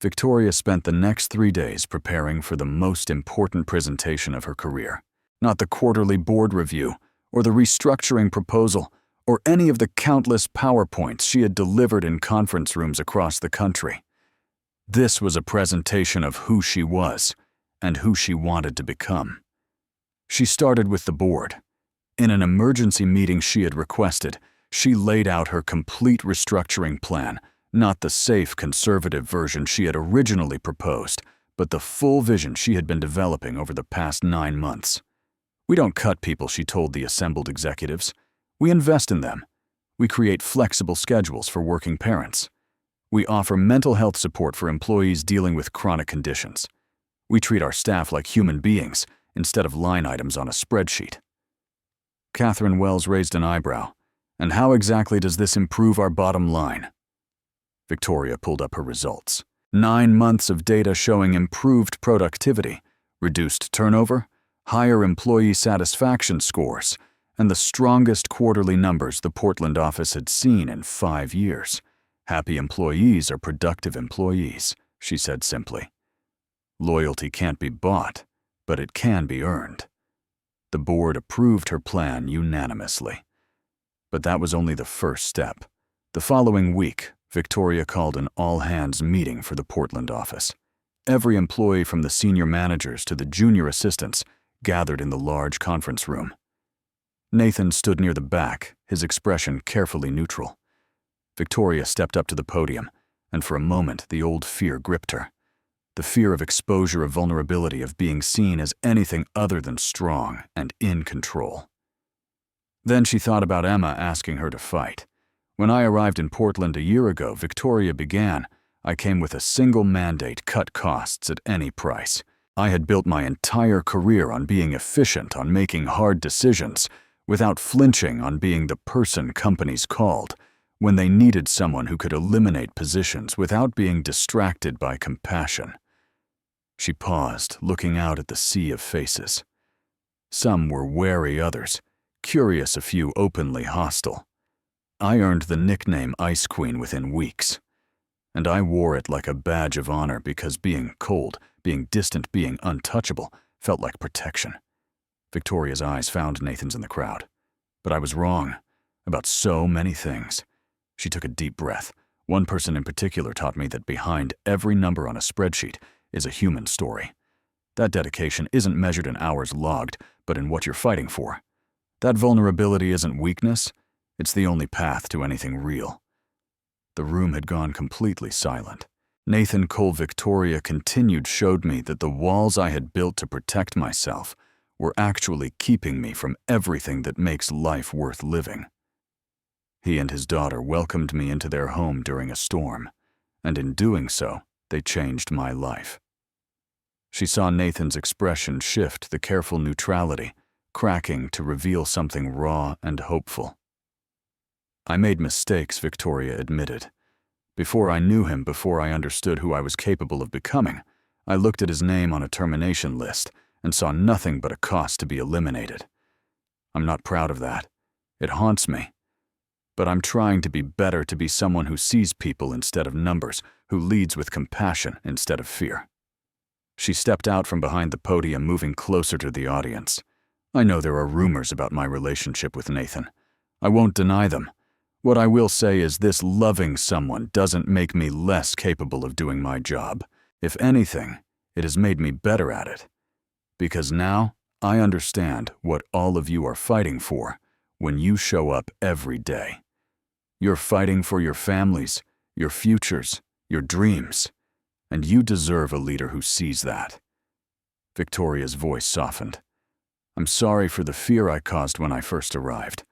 Victoria spent the next 3 days preparing for the most important presentation of her career. Not the quarterly board review, or the restructuring proposal, or any of the countless PowerPoints she had delivered in conference rooms across the country. This was a presentation of who she was and who she wanted to become. She started with the board. In an emergency meeting she had requested, she laid out her complete restructuring plan, not the safe, conservative version she had originally proposed, but the full vision she had been developing over the past 9 months. We don't cut people, she told the assembled executives. We invest in them. We create flexible schedules for working parents. We offer mental health support for employees dealing with chronic conditions. We treat our staff like human beings instead of line items on a spreadsheet. Catherine Wells raised an eyebrow. And how exactly does this improve our bottom line? Victoria pulled up her results. 9 months of data showing improved productivity, reduced turnover, higher employee satisfaction scores, and the strongest quarterly numbers the Portland office had seen in 5 years. Happy employees are productive employees, she said simply. Loyalty can't be bought, but it can be earned. The board approved her plan unanimously. But that was only the first step. The following week, Victoria called an all-hands meeting for the Portland office. Every employee from the senior managers to the junior assistants gathered in the large conference room. Nathan stood near the back, his expression carefully neutral. Victoria stepped up to the podium, and for a moment the old fear gripped her. The fear of exposure, of vulnerability, of being seen as anything other than strong and in control. Then she thought about Emma asking her to fight. When I arrived in Portland a year ago, Victoria began, I came with a single mandate: cut costs at any price. I had built my entire career on being efficient, on making hard decisions, without flinching, on being the person companies called when they needed someone who could eliminate positions without being distracted by compassion. She paused, looking out at the sea of faces. Some were wary, others curious, a few openly hostile. I earned the nickname Ice Queen within weeks, and I wore it like a badge of honor because being cold, being distant, being untouchable felt like protection. Victoria's eyes found Nathan's in the crowd. But I was wrong about so many things. She took a deep breath. One person in particular taught me that behind every number on a spreadsheet is a human story. That dedication isn't measured in hours logged, but in what you're fighting for. That vulnerability isn't weakness, it's the only path to anything real. The room had gone completely silent. Nathan Cole Victoria continued showed me that the walls I had built to protect myself were actually keeping me from everything that makes life worth living. He and his daughter welcomed me into their home during a storm, and in doing so, they changed my life. She saw Nathan's expression shift, the careful neutrality, cracking to reveal something raw and hopeful. I made mistakes, Victoria admitted. Before I knew him, before I understood who I was capable of becoming, I looked at his name on a termination list and saw nothing but a cost to be eliminated. I'm not proud of that. It haunts me. But I'm trying to be better, to be someone who sees people instead of numbers, who leads with compassion instead of fear. She stepped out from behind the podium, moving closer to the audience. I know there are rumors about my relationship with Nathan. I won't deny them. What I will say is this: loving someone doesn't make me less capable of doing my job. If anything, it has made me better at it. Because now I understand what all of you are fighting for when you show up every day. You're fighting for your families, your futures, your dreams, and you deserve a leader who sees that. Victoria's voice softened. I'm sorry for the fear I caused when I first arrived.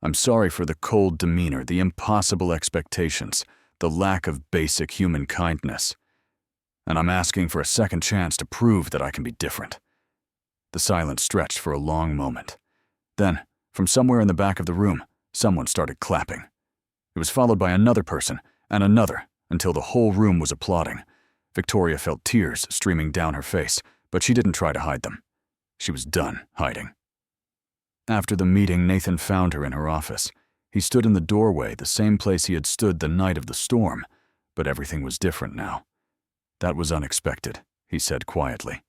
I'm sorry for the cold demeanor, the impossible expectations, the lack of basic human kindness. And I'm asking for a second chance to prove that I can be different. The silence stretched for a long moment. Then, from somewhere in the back of the room, someone started clapping. It was followed by another person, and another, until the whole room was applauding. Victoria felt tears streaming down her face, but she didn't try to hide them. She was done hiding. After the meeting, Nathan found her in her office. He stood in the doorway, the same place he had stood the night of the storm, but everything was different now. "That was unexpected," he said quietly.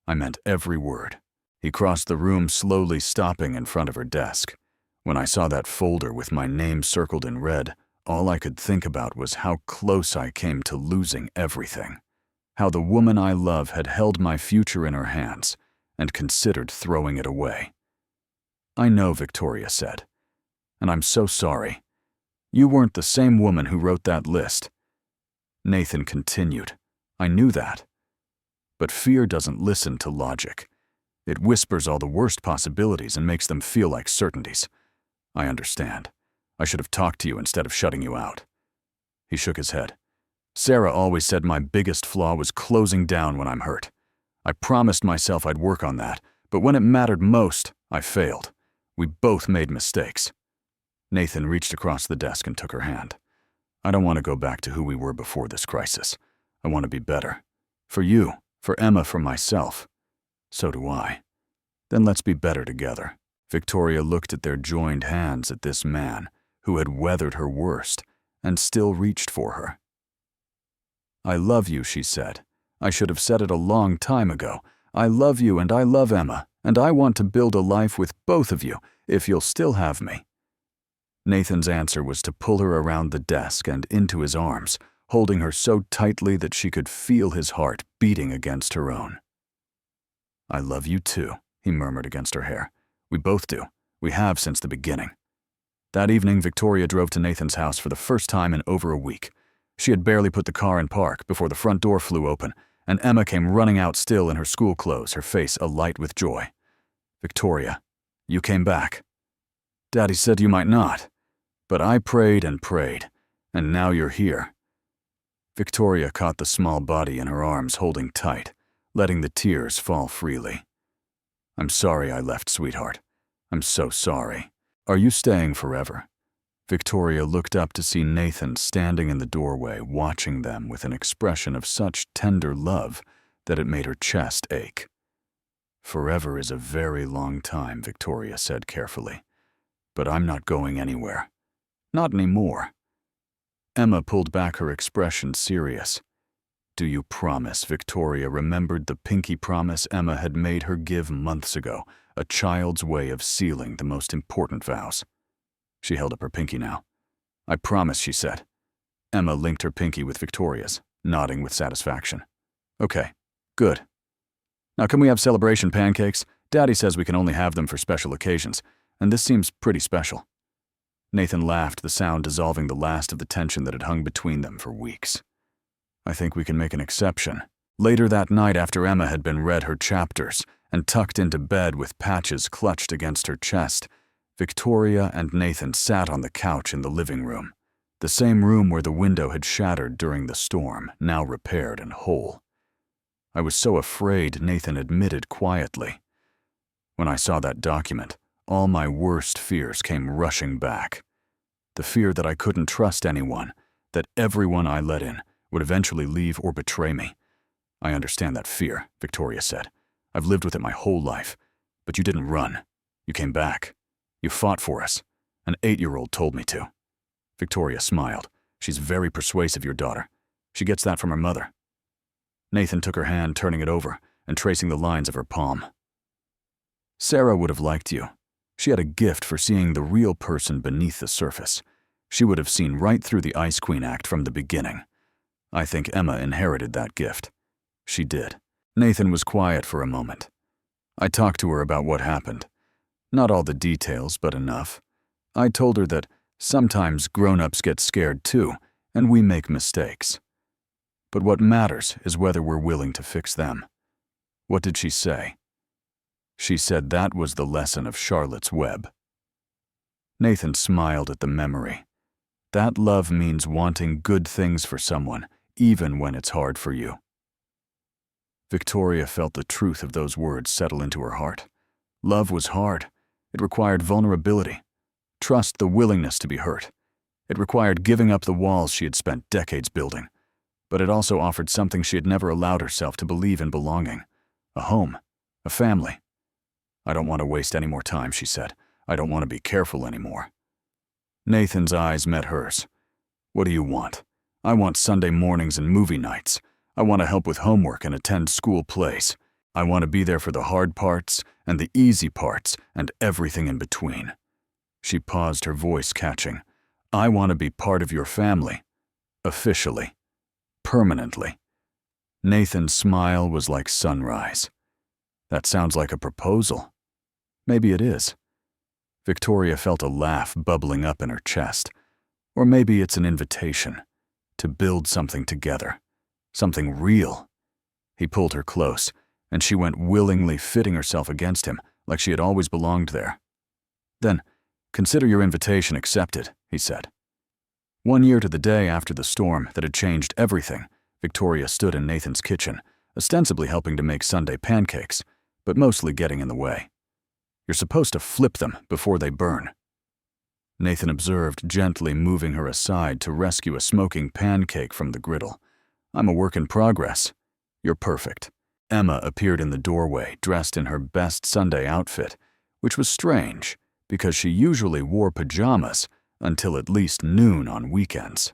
I meant every word. He crossed the room, slowly stopping in front of her desk. When I saw that folder with my name circled in red, all I could think about was how close I came to losing everything. How the woman I love had held my future in her hands and considered throwing it away. "I know," Victoria said, "and I'm so sorry. You weren't the same woman who wrote that list." Nathan continued, "I knew that. But fear doesn't listen to logic. It whispers all the worst possibilities and makes them feel like certainties. I understand. I should have talked to you instead of shutting you out." He shook his head. "Sarah always said my biggest flaw was closing down when I'm hurt. I promised myself I'd work on that, but when it mattered most, I failed. We both made mistakes." Nathan reached across the desk and took her hand. "I don't want to go back to who we were before this crisis. I want to be better. For you, for Emma, for myself. So do I. Then let's be better together." Victoria looked at their joined hands at this man who had weathered her worst and still reached for her. "I love you," she said. "I should have said it a long time ago. I love you and I love Emma, and I want to build a life with both of you if you'll still have me." Nathan's answer was to pull her around the desk and into his arms, holding her so tightly that she could feel his heart beating against her own. "I love you too," he murmured against her hair. "We both do. We have since the beginning." That evening, Victoria drove to Nathan's house for the first time in over a week. She had barely put the car in park before the front door flew open, and Emma came running out still in her school clothes, her face alight with joy. "Victoria, you came back. Daddy said you might not, but I prayed and prayed, and now you're here." Victoria caught the small body in her arms, holding tight, letting the tears fall freely. "I'm sorry I left, sweetheart. I'm so sorry. Are you staying forever?" Victoria looked up to see Nathan standing in the doorway, watching them with an expression of such tender love that it made her chest ache. "Forever is a very long time," Victoria said carefully. "But I'm not going anywhere. Not anymore." Emma pulled back, her expression serious. "Do you promise?" Victoria remembered the pinky promise Emma had made her give months ago, a child's way of sealing the most important vows. She held up her pinky now. "I promise," she said. Emma linked her pinky with Victoria's, nodding with satisfaction. "Okay, good. Now can we have celebration pancakes? Daddy says we can only have them for special occasions, and this seems pretty special." Nathan laughed, the sound dissolving the last of the tension that had hung between them for weeks. "I think we can make an exception." Later that night, after Emma had been read her chapters and tucked into bed with patches clutched against her chest, Victoria and Nathan sat on the couch in the living room, the same room where the window had shattered during the storm, now repaired and whole. "I was so afraid," Nathan admitted quietly. "When I saw that document, all my worst fears came rushing back. The fear that I couldn't trust anyone, that everyone I let in would eventually leave or betray me. I understand that fear," Victoria said. "I've lived with it my whole life. But you didn't run. You came back. You fought for us. An 8-year-old told me to." Victoria smiled. "She's very persuasive, your daughter. She gets that from her mother." Nathan took her hand, turning it over and tracing the lines of her palm. "Sarah would have liked you. She had a gift for seeing the real person beneath the surface. She would have seen right through the Ice Queen act from the beginning. I think Emma inherited that gift." "She did." Nathan was quiet for a moment. "I talked to her about what happened. Not all the details, but enough. I told her that sometimes grown-ups get scared too, and we make mistakes. But what matters is whether we're willing to fix them." "What did she say?" "She said that was the lesson of Charlotte's Web." Nathan smiled at the memory. That love means wanting good things for someone, even when it's hard for you. Victoria felt the truth of those words settle into her heart. Love was hard. It required vulnerability. Trust, the willingness to be hurt. It required giving up the walls she had spent decades building. But it also offered something she had never allowed herself to believe in: belonging. A home. A family. "I don't want to waste any more time," she said. "I don't want to be careful anymore." Nathan's eyes met hers. What do you want? I want Sunday mornings and movie nights. I want to help with homework and attend school plays. I want to be there for the hard parts and the easy parts and everything in between. She paused, her voice catching. I want to be part of your family. Officially. Permanently. Nathan's smile was like sunrise. That sounds like a proposal. Maybe it is. Victoria felt a laugh bubbling up in her chest. Or maybe it's an invitation to build something together, something real. He pulled her close, and she went willingly fitting herself against him like she had always belonged there. Then, consider your invitation accepted, he said. 1 year to the day after the storm that had changed everything, Victoria stood in Nathan's kitchen, ostensibly helping to make Sunday pancakes, but mostly getting in the way. You're supposed to flip them before they burn. Nathan observed, gently moving her aside to rescue a smoking pancake from the griddle. I'm a work in progress. You're perfect. Emma appeared in the doorway, dressed in her best Sunday outfit, which was strange because she usually wore pajamas until at least noon on weekends.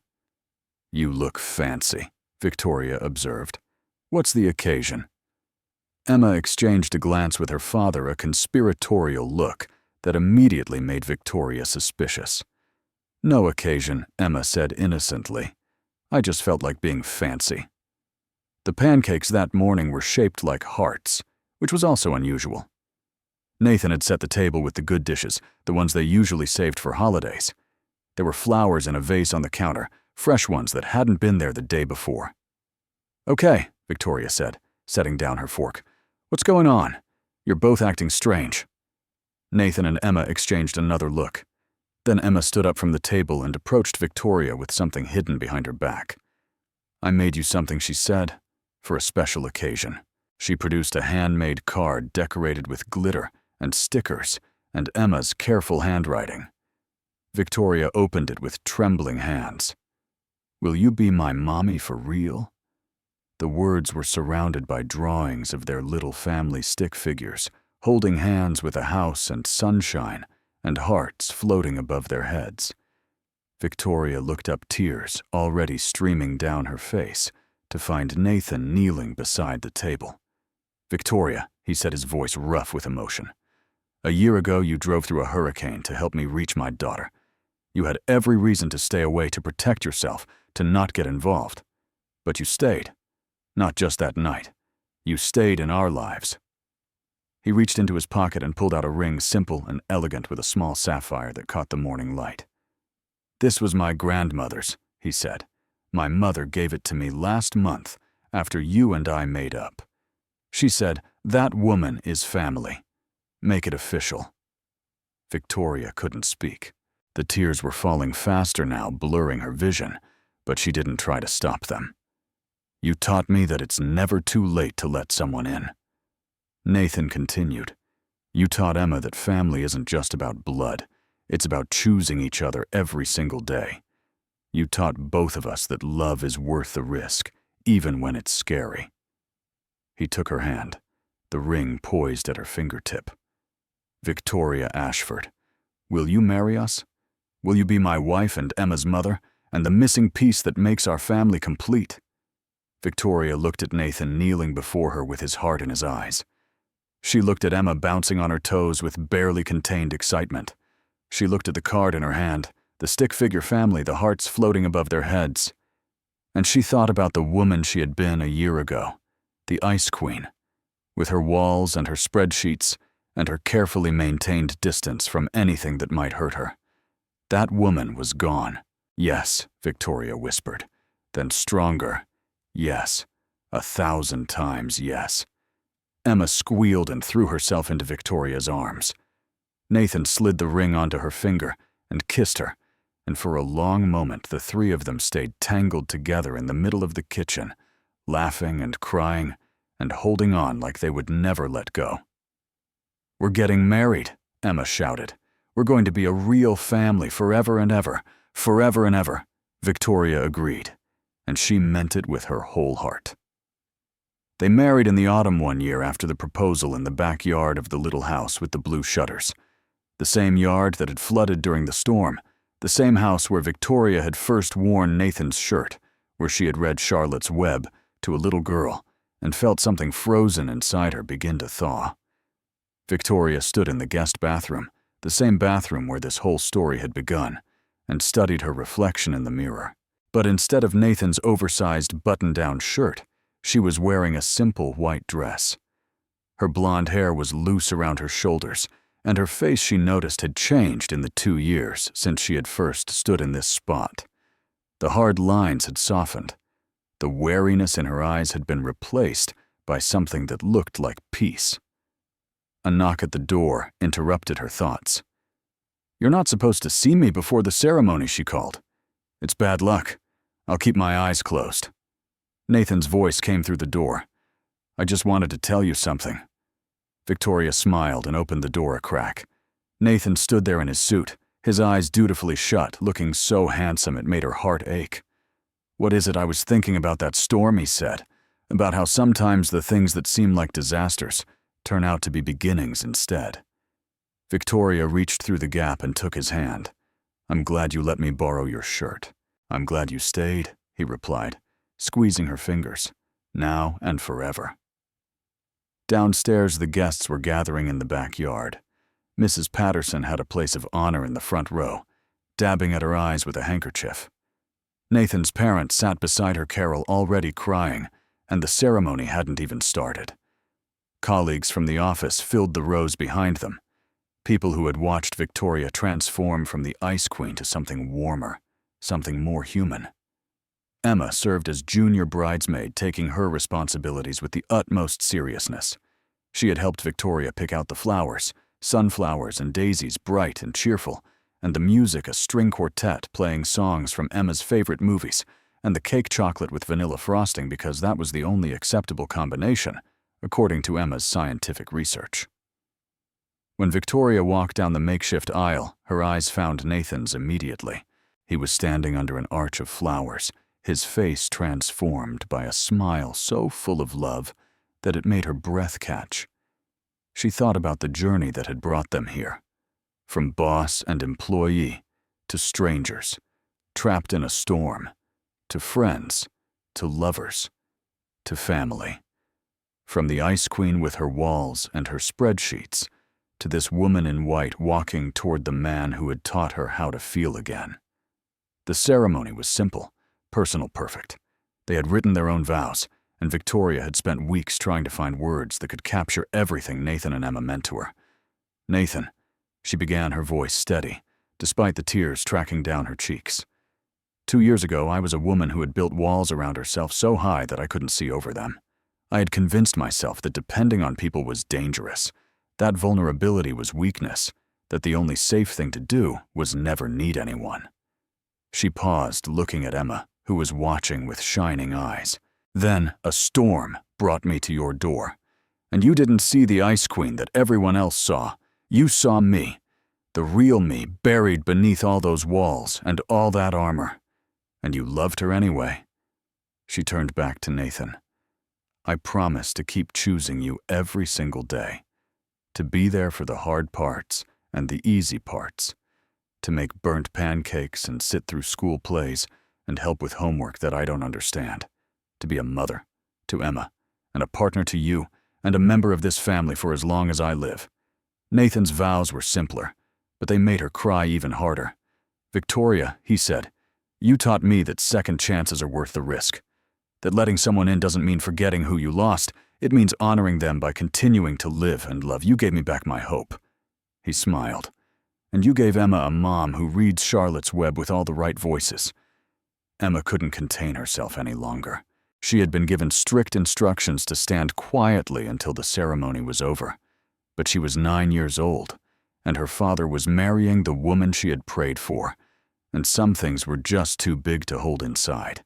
You look fancy, Victoria observed. What's the occasion? Emma exchanged a glance with her father, a conspiratorial look that immediately made Victoria suspicious. No occasion, Emma said innocently. I just felt like being fancy. The pancakes that morning were shaped like hearts, which was also unusual. Nathan had set the table with the good dishes, the ones they usually saved for holidays. There were flowers in a vase on the counter, fresh ones that hadn't been there the day before. Okay, Victoria said, setting down her fork. What's going on? You're both acting strange. Nathan and Emma exchanged another look. Then Emma stood up from the table and approached Victoria with something hidden behind her back. I made you something, she said, for a special occasion. She produced a handmade card decorated with glitter and stickers and Emma's careful handwriting. Victoria opened it with trembling hands. Will you be my mommy for real? The words were surrounded by drawings of their little family stick figures, holding hands with a house and sunshine and hearts floating above their heads. Victoria looked up, tears already streaming down her face, to find Nathan kneeling beside the table. Victoria, he said, his voice rough with emotion. A year ago you drove through a hurricane to help me reach my daughter. You had every reason to stay away, to protect yourself, to not get involved. But you stayed. Not just that night. You stayed in our lives. He reached into his pocket and pulled out a ring, simple and elegant, with a small sapphire that caught the morning light. This was my grandmother's, he said. My mother gave it to me last month after you and I made up. She said, that woman is family. Make it official. Victoria couldn't speak. The tears were falling faster now, blurring her vision, but she didn't try to stop them. You taught me that it's never too late to let someone in. Nathan continued. You taught Emma that family isn't just about blood. It's about choosing each other every single day. You taught both of us that love is worth the risk, even when it's scary. He took her hand, the ring poised at her fingertip. Victoria Ashford, will you marry us? Will you be my wife and Emma's mother, and the missing piece that makes our family complete? Victoria looked at Nathan kneeling before her with his heart in his eyes. She looked at Emma bouncing on her toes with barely contained excitement. She looked at the card in her hand, the stick figure family, the hearts floating above their heads. And she thought about the woman she had been a year ago, the Ice Queen, with her walls and her spreadsheets and her carefully maintained distance from anything that might hurt her. That woman was gone. Yes, Victoria whispered. Then stronger. Yes. 1,000 times yes. Emma squealed and threw herself into Victoria's arms. Nathan slid the ring onto her finger and kissed her, and for a long moment the three of them stayed tangled together in the middle of the kitchen, laughing and crying and holding on like they would never let go. We're getting married, Emma shouted. We're going to be a real family forever and ever, forever and ever, Victoria agreed, and she meant it with her whole heart. They married in the autumn one year after the proposal in the backyard of the little house with the blue shutters, the same yard that had flooded during the storm, The same house where Victoria had first worn Nathan's shirt, where she had read Charlotte's Web to a little girl and felt something frozen inside her begin to thaw. Victoria stood in the guest bathroom, the same bathroom where this whole story had begun, and studied her reflection in the mirror. But instead of Nathan's oversized button-down shirt, she was wearing a simple white dress. Her blonde hair was loose around her shoulders, and her face, she noticed, had changed in the 2 years since she had first stood in this spot. The hard lines had softened. The wariness in her eyes had been replaced by something that looked like peace. A knock at the door interrupted her thoughts. "You're not supposed to see me before the ceremony," she called. "It's bad luck. I'll keep my eyes closed." Nathan's voice came through the door. "I just wanted to tell you something." Victoria smiled and opened the door a crack. Nathan stood there in his suit, his eyes dutifully shut, looking so handsome it made her heart ache. "What is it I was thinking about that storm?" he said, "about how sometimes the things that seem like disasters turn out to be beginnings instead." Victoria reached through the gap and took his hand. "I'm glad you let me borrow your shirt." "I'm glad you stayed," he replied, squeezing her fingers, "now and forever." Downstairs, the guests were gathering in the backyard. Mrs. Patterson had a place of honor in the front row, dabbing at her eyes with a handkerchief. Nathan's parents sat beside her Carol, already crying, and the ceremony hadn't even started. Colleagues from the office filled the rows behind them, people who had watched Victoria transform from the Ice Queen to something warmer, something more human. Emma served as junior bridesmaid, taking her responsibilities with the utmost seriousness. She had helped Victoria pick out the flowers, sunflowers and daisies bright and cheerful, and the music a string quartet playing songs from Emma's favorite movies, and the cake chocolate with vanilla frosting because that was the only acceptable combination, according to Emma's scientific research. When Victoria walked down the makeshift aisle, her eyes found Nathan's immediately. He was standing under an arch of flowers, his face transformed by a smile so full of love that it made her breath catch. She thought about the journey that had brought them here, from boss and employee to strangers, trapped in a storm, to friends, to lovers, to family. From the Ice Queen with her walls and her spreadsheets, to this woman in white walking toward the man who had taught her how to feel again. The ceremony was simple, personal, perfect. They had written their own vows, and Victoria had spent weeks trying to find words that could capture everything Nathan and Emma meant to her. "Nathan," she began, her voice steady, despite the tears tracking down her cheeks. 2 years ago, I was a woman who had built walls around herself so high that I couldn't see over them. I had convinced myself that depending on people was dangerous, that vulnerability was weakness, that the only safe thing to do was never need anyone. She paused, looking at Emma, who was watching with shining eyes. "Then a storm brought me to your door. And you didn't see the Ice Queen that everyone else saw. You saw me, the real me, buried beneath all those walls and all that armor. And you loved her anyway." She turned back to Nathan. "I promise to keep choosing you every single day, to be there for the hard parts and the easy parts, to make burnt pancakes and sit through school plays and help with homework that I don't understand, to be a mother to Emma and a partner to you and a member of this family for as long as I live." Nathan's vows were simpler, but they made her cry even harder. "Victoria," he said, "you taught me that second chances are worth the risk, that letting someone in doesn't mean forgetting who you lost. It means honoring them by continuing to live and love. You gave me back my hope." He smiled. "And you gave Emma a mom who reads Charlotte's Web with all the right voices." Emma couldn't contain herself any longer. She had been given strict instructions to stand quietly until the ceremony was over. But she was 9 years old, and her father was marrying the woman she had prayed for, and some things were just too big to hold inside.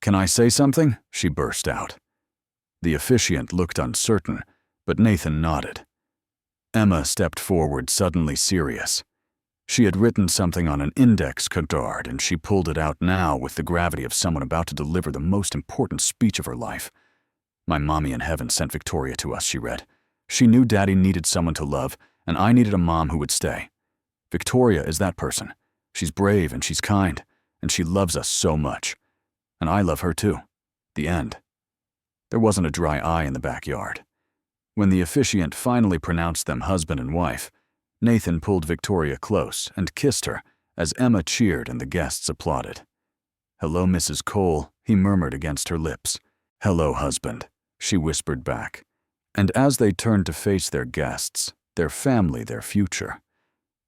"Can I say something?" she burst out. The officiant looked uncertain, but Nathan nodded. Emma stepped forward, suddenly serious. She had written something on an index card, and she pulled it out now with the gravity of someone about to deliver the most important speech of her life. "My mommy in heaven sent Victoria to us," she read. "She knew Daddy needed someone to love, and I needed a mom who would stay. Victoria is that person. She's brave and she's kind, and she loves us so much. And I love her too. The end. There wasn't a dry eye in the backyard. When the officiant finally pronounced them husband and wife, Nathan pulled Victoria close and kissed her as Emma cheered and the guests applauded. "Hello, Mrs. Cole," he murmured against her lips. "Hello, husband," she whispered back. And as they turned to face their guests, their family, their future,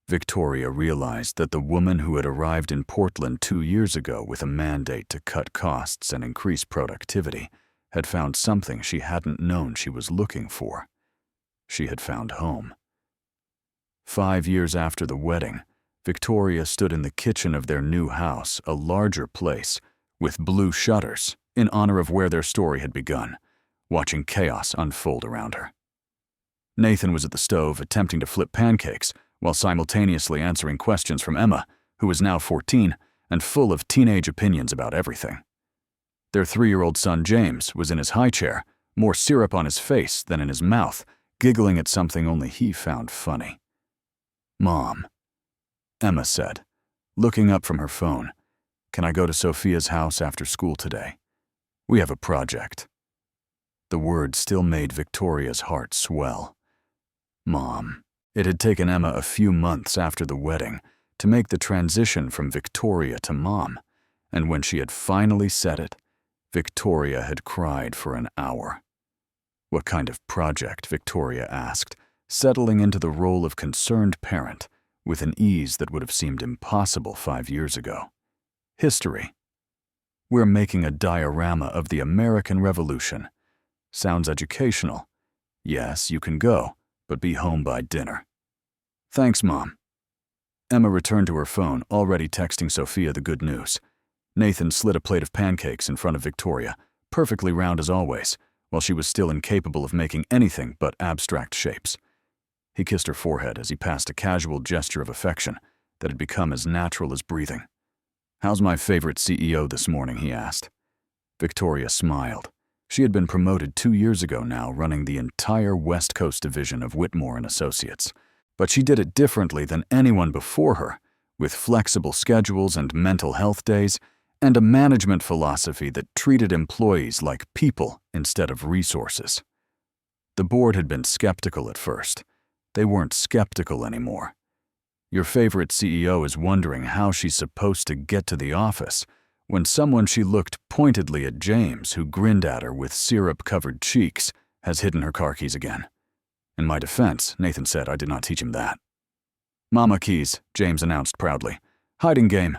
Victoria realized that the woman who had arrived in Portland 2 years ago with a mandate to cut costs and increase productivity had found something she hadn't known she was looking for. She had found home. 5 years after the wedding, Victoria stood in the kitchen of their new house, a larger place, with blue shutters, in honor of where their story had begun, watching chaos unfold around her. Nathan was at the stove attempting to flip pancakes while simultaneously answering questions from Emma, who was now 14 and full of teenage opinions about everything. Their 3-year-old son James was in his high chair, more syrup on his face than in his mouth, giggling at something only he found funny. "Mom," Emma said, looking up from her phone, "can I go to Sophia's house after school today? We have a project." The word still made Victoria's heart swell. Mom. It had taken Emma a few months after the wedding to make the transition from Victoria to Mom, and when she had finally said it, Victoria had cried for an hour. What kind of project, Victoria asked, settling into the role of concerned parent with an ease that would have seemed impossible 5 years ago. History. We're making a diorama of the American Revolution. Sounds educational. Yes, you can go, but be home by dinner. Thanks, Mom. Emma returned to her phone, already texting Sophia the good news. Nathan slid a plate of pancakes in front of Victoria, perfectly round as always, while she was still incapable of making anything but abstract shapes. He kissed her forehead as he passed a casual gesture of affection that had become as natural as breathing. "How's my favorite CEO this morning?" he asked. Victoria smiled. She had been promoted 2 years ago now, running the entire West Coast division of Whitmore & Associates. But she did it differently than anyone before her, with flexible schedules and mental health days, and a management philosophy that treated employees like people instead of resources. The board had been skeptical at first. They weren't skeptical anymore. Your favorite CEO is wondering how she's supposed to get to the office when someone she looked pointedly at James, who grinned at her with syrup-covered cheeks, has hidden her car keys again. In my defense, Nathan said I did not teach him that. "Mama keys," James announced proudly. "Hiding game."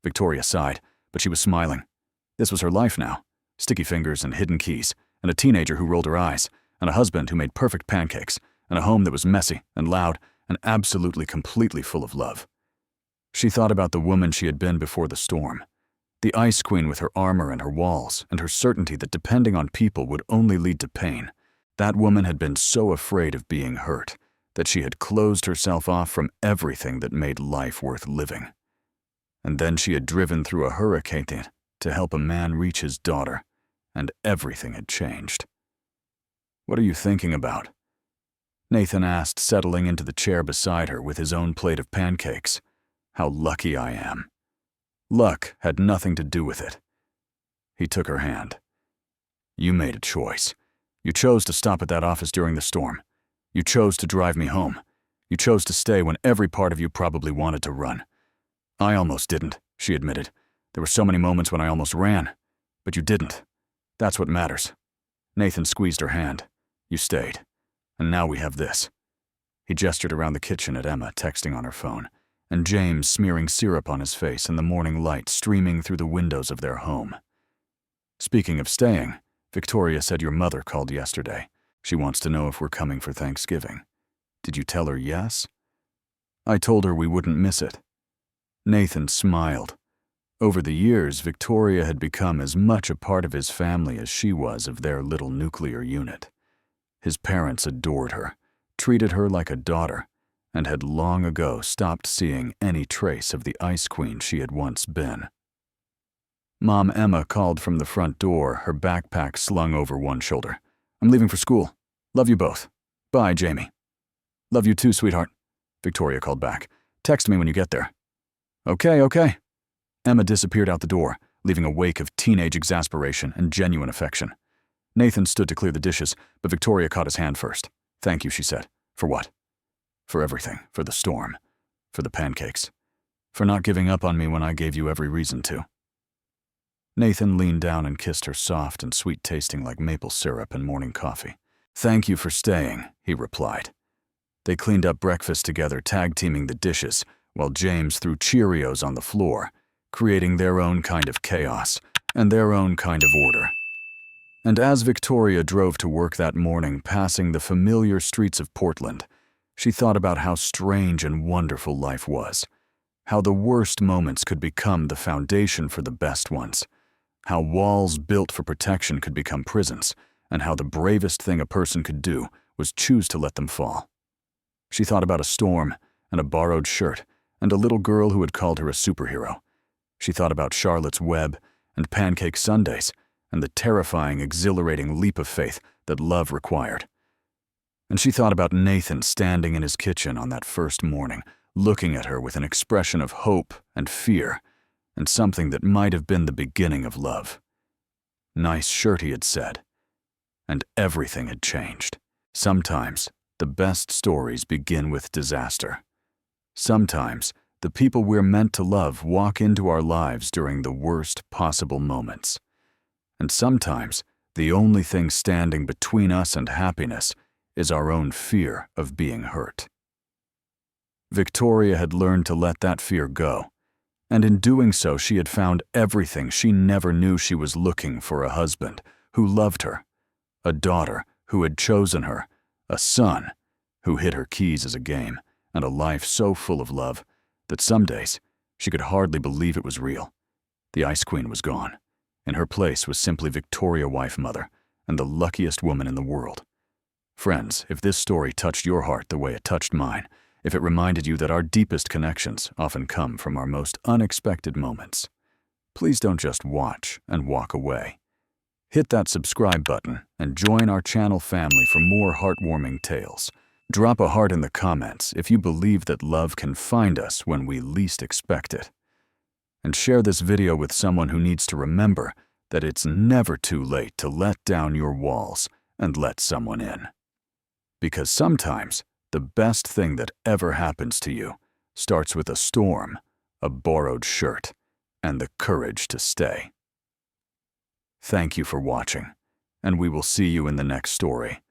Victoria sighed, but she was smiling. This was her life now. Sticky fingers and hidden keys, and a teenager who rolled her eyes, and a husband who made perfect pancakes, and a home that was messy and loud and absolutely completely full of love. She thought about the woman she had been before the storm. The Ice Queen with her armor and her walls, and her certainty that depending on people would only lead to pain. That woman had been so afraid of being hurt that she had closed herself off from everything that made life worth living. And then she had driven through a hurricane to help a man reach his daughter, and everything had changed. "What are you thinking about?" Nathan asked, settling into the chair beside her with his own plate of pancakes. "How lucky I am." Luck had nothing to do with it. He took her hand. "You made a choice. You chose to stop at that office during the storm. You chose to drive me home. You chose to stay when every part of you probably wanted to run. I almost didn't," she admitted. "There were so many moments when I almost ran. But you didn't. That's what matters." Nathan squeezed her hand. "You stayed. And now we have this." He gestured around the kitchen at Emma, texting on her phone, and James smearing syrup on his face and the morning light streaming through the windows of their home. "Speaking of staying, Victoria said your mother called yesterday. She wants to know if we're coming for Thanksgiving. Did you tell her yes?" "I told her we wouldn't miss it." Nathan smiled. Over the years, Victoria had become as much a part of his family as she was of their little nuclear unit. His parents adored her, treated her like a daughter, and had long ago stopped seeing any trace of the Ice Queen she had once been. Mom Emma called from the front door, her backpack slung over one shoulder. "I'm leaving for school. Love you both. Bye, Jamie." "Love you too, sweetheart," Victoria called back. "Text me when you get there." Okay, okay. Emma disappeared out the door, leaving a wake of teenage exasperation and genuine affection. Nathan stood to clear the dishes, but Victoria caught his hand first. Thank you, she said. For what? For everything. For the storm. For the pancakes. For not giving up on me when I gave you every reason to. Nathan leaned down and kissed her, soft and sweet, tasting like maple syrup and morning coffee. Thank you for staying, he replied. They cleaned up breakfast together, tag-teaming the dishes, while James threw Cheerios on the floor, creating their own kind of chaos and their own kind of order. And as Victoria drove to work that morning, passing the familiar streets of Portland, she thought about how strange and wonderful life was, how the worst moments could become the foundation for the best ones, how walls built for protection could become prisons, and how the bravest thing a person could do was choose to let them fall. She thought about a storm and a borrowed shirt and a little girl who had called her a superhero. She thought about Charlotte's Web and pancake sundaes and the terrifying, exhilarating leap of faith that love required. And she thought about Nathan standing in his kitchen on that first morning, looking at her with an expression of hope and fear, and something that might have been the beginning of love. Nice shirt, he had said. And everything had changed. Sometimes, the best stories begin with disaster. Sometimes, the people we're meant to love walk into our lives during the worst possible moments. And sometimes, the only thing standing between us and happiness is our own fear of being hurt. Victoria had learned to let that fear go, and in doing so she had found everything she never knew she was looking for: a husband who loved her, a daughter who had chosen her, a son who hid her keys as a game, and a life so full of love that some days she could hardly believe it was real. The Ice Queen was gone. In her place was simply Victoria, wife, mother, and the luckiest woman in the world. Friends, if this story touched your heart the way it touched mine, if it reminded you that our deepest connections often come from our most unexpected moments, please don't just watch and walk away. Hit that subscribe button and join our channel family for more heartwarming tales. Drop a heart in the comments if you believe that love can find us when we least expect it. And share this video with someone who needs to remember that it's never too late to let down your walls and let someone in. Because sometimes the best thing that ever happens to you starts with a storm, a borrowed shirt, and the courage to stay. Thank you for watching, and we will see you in the next story.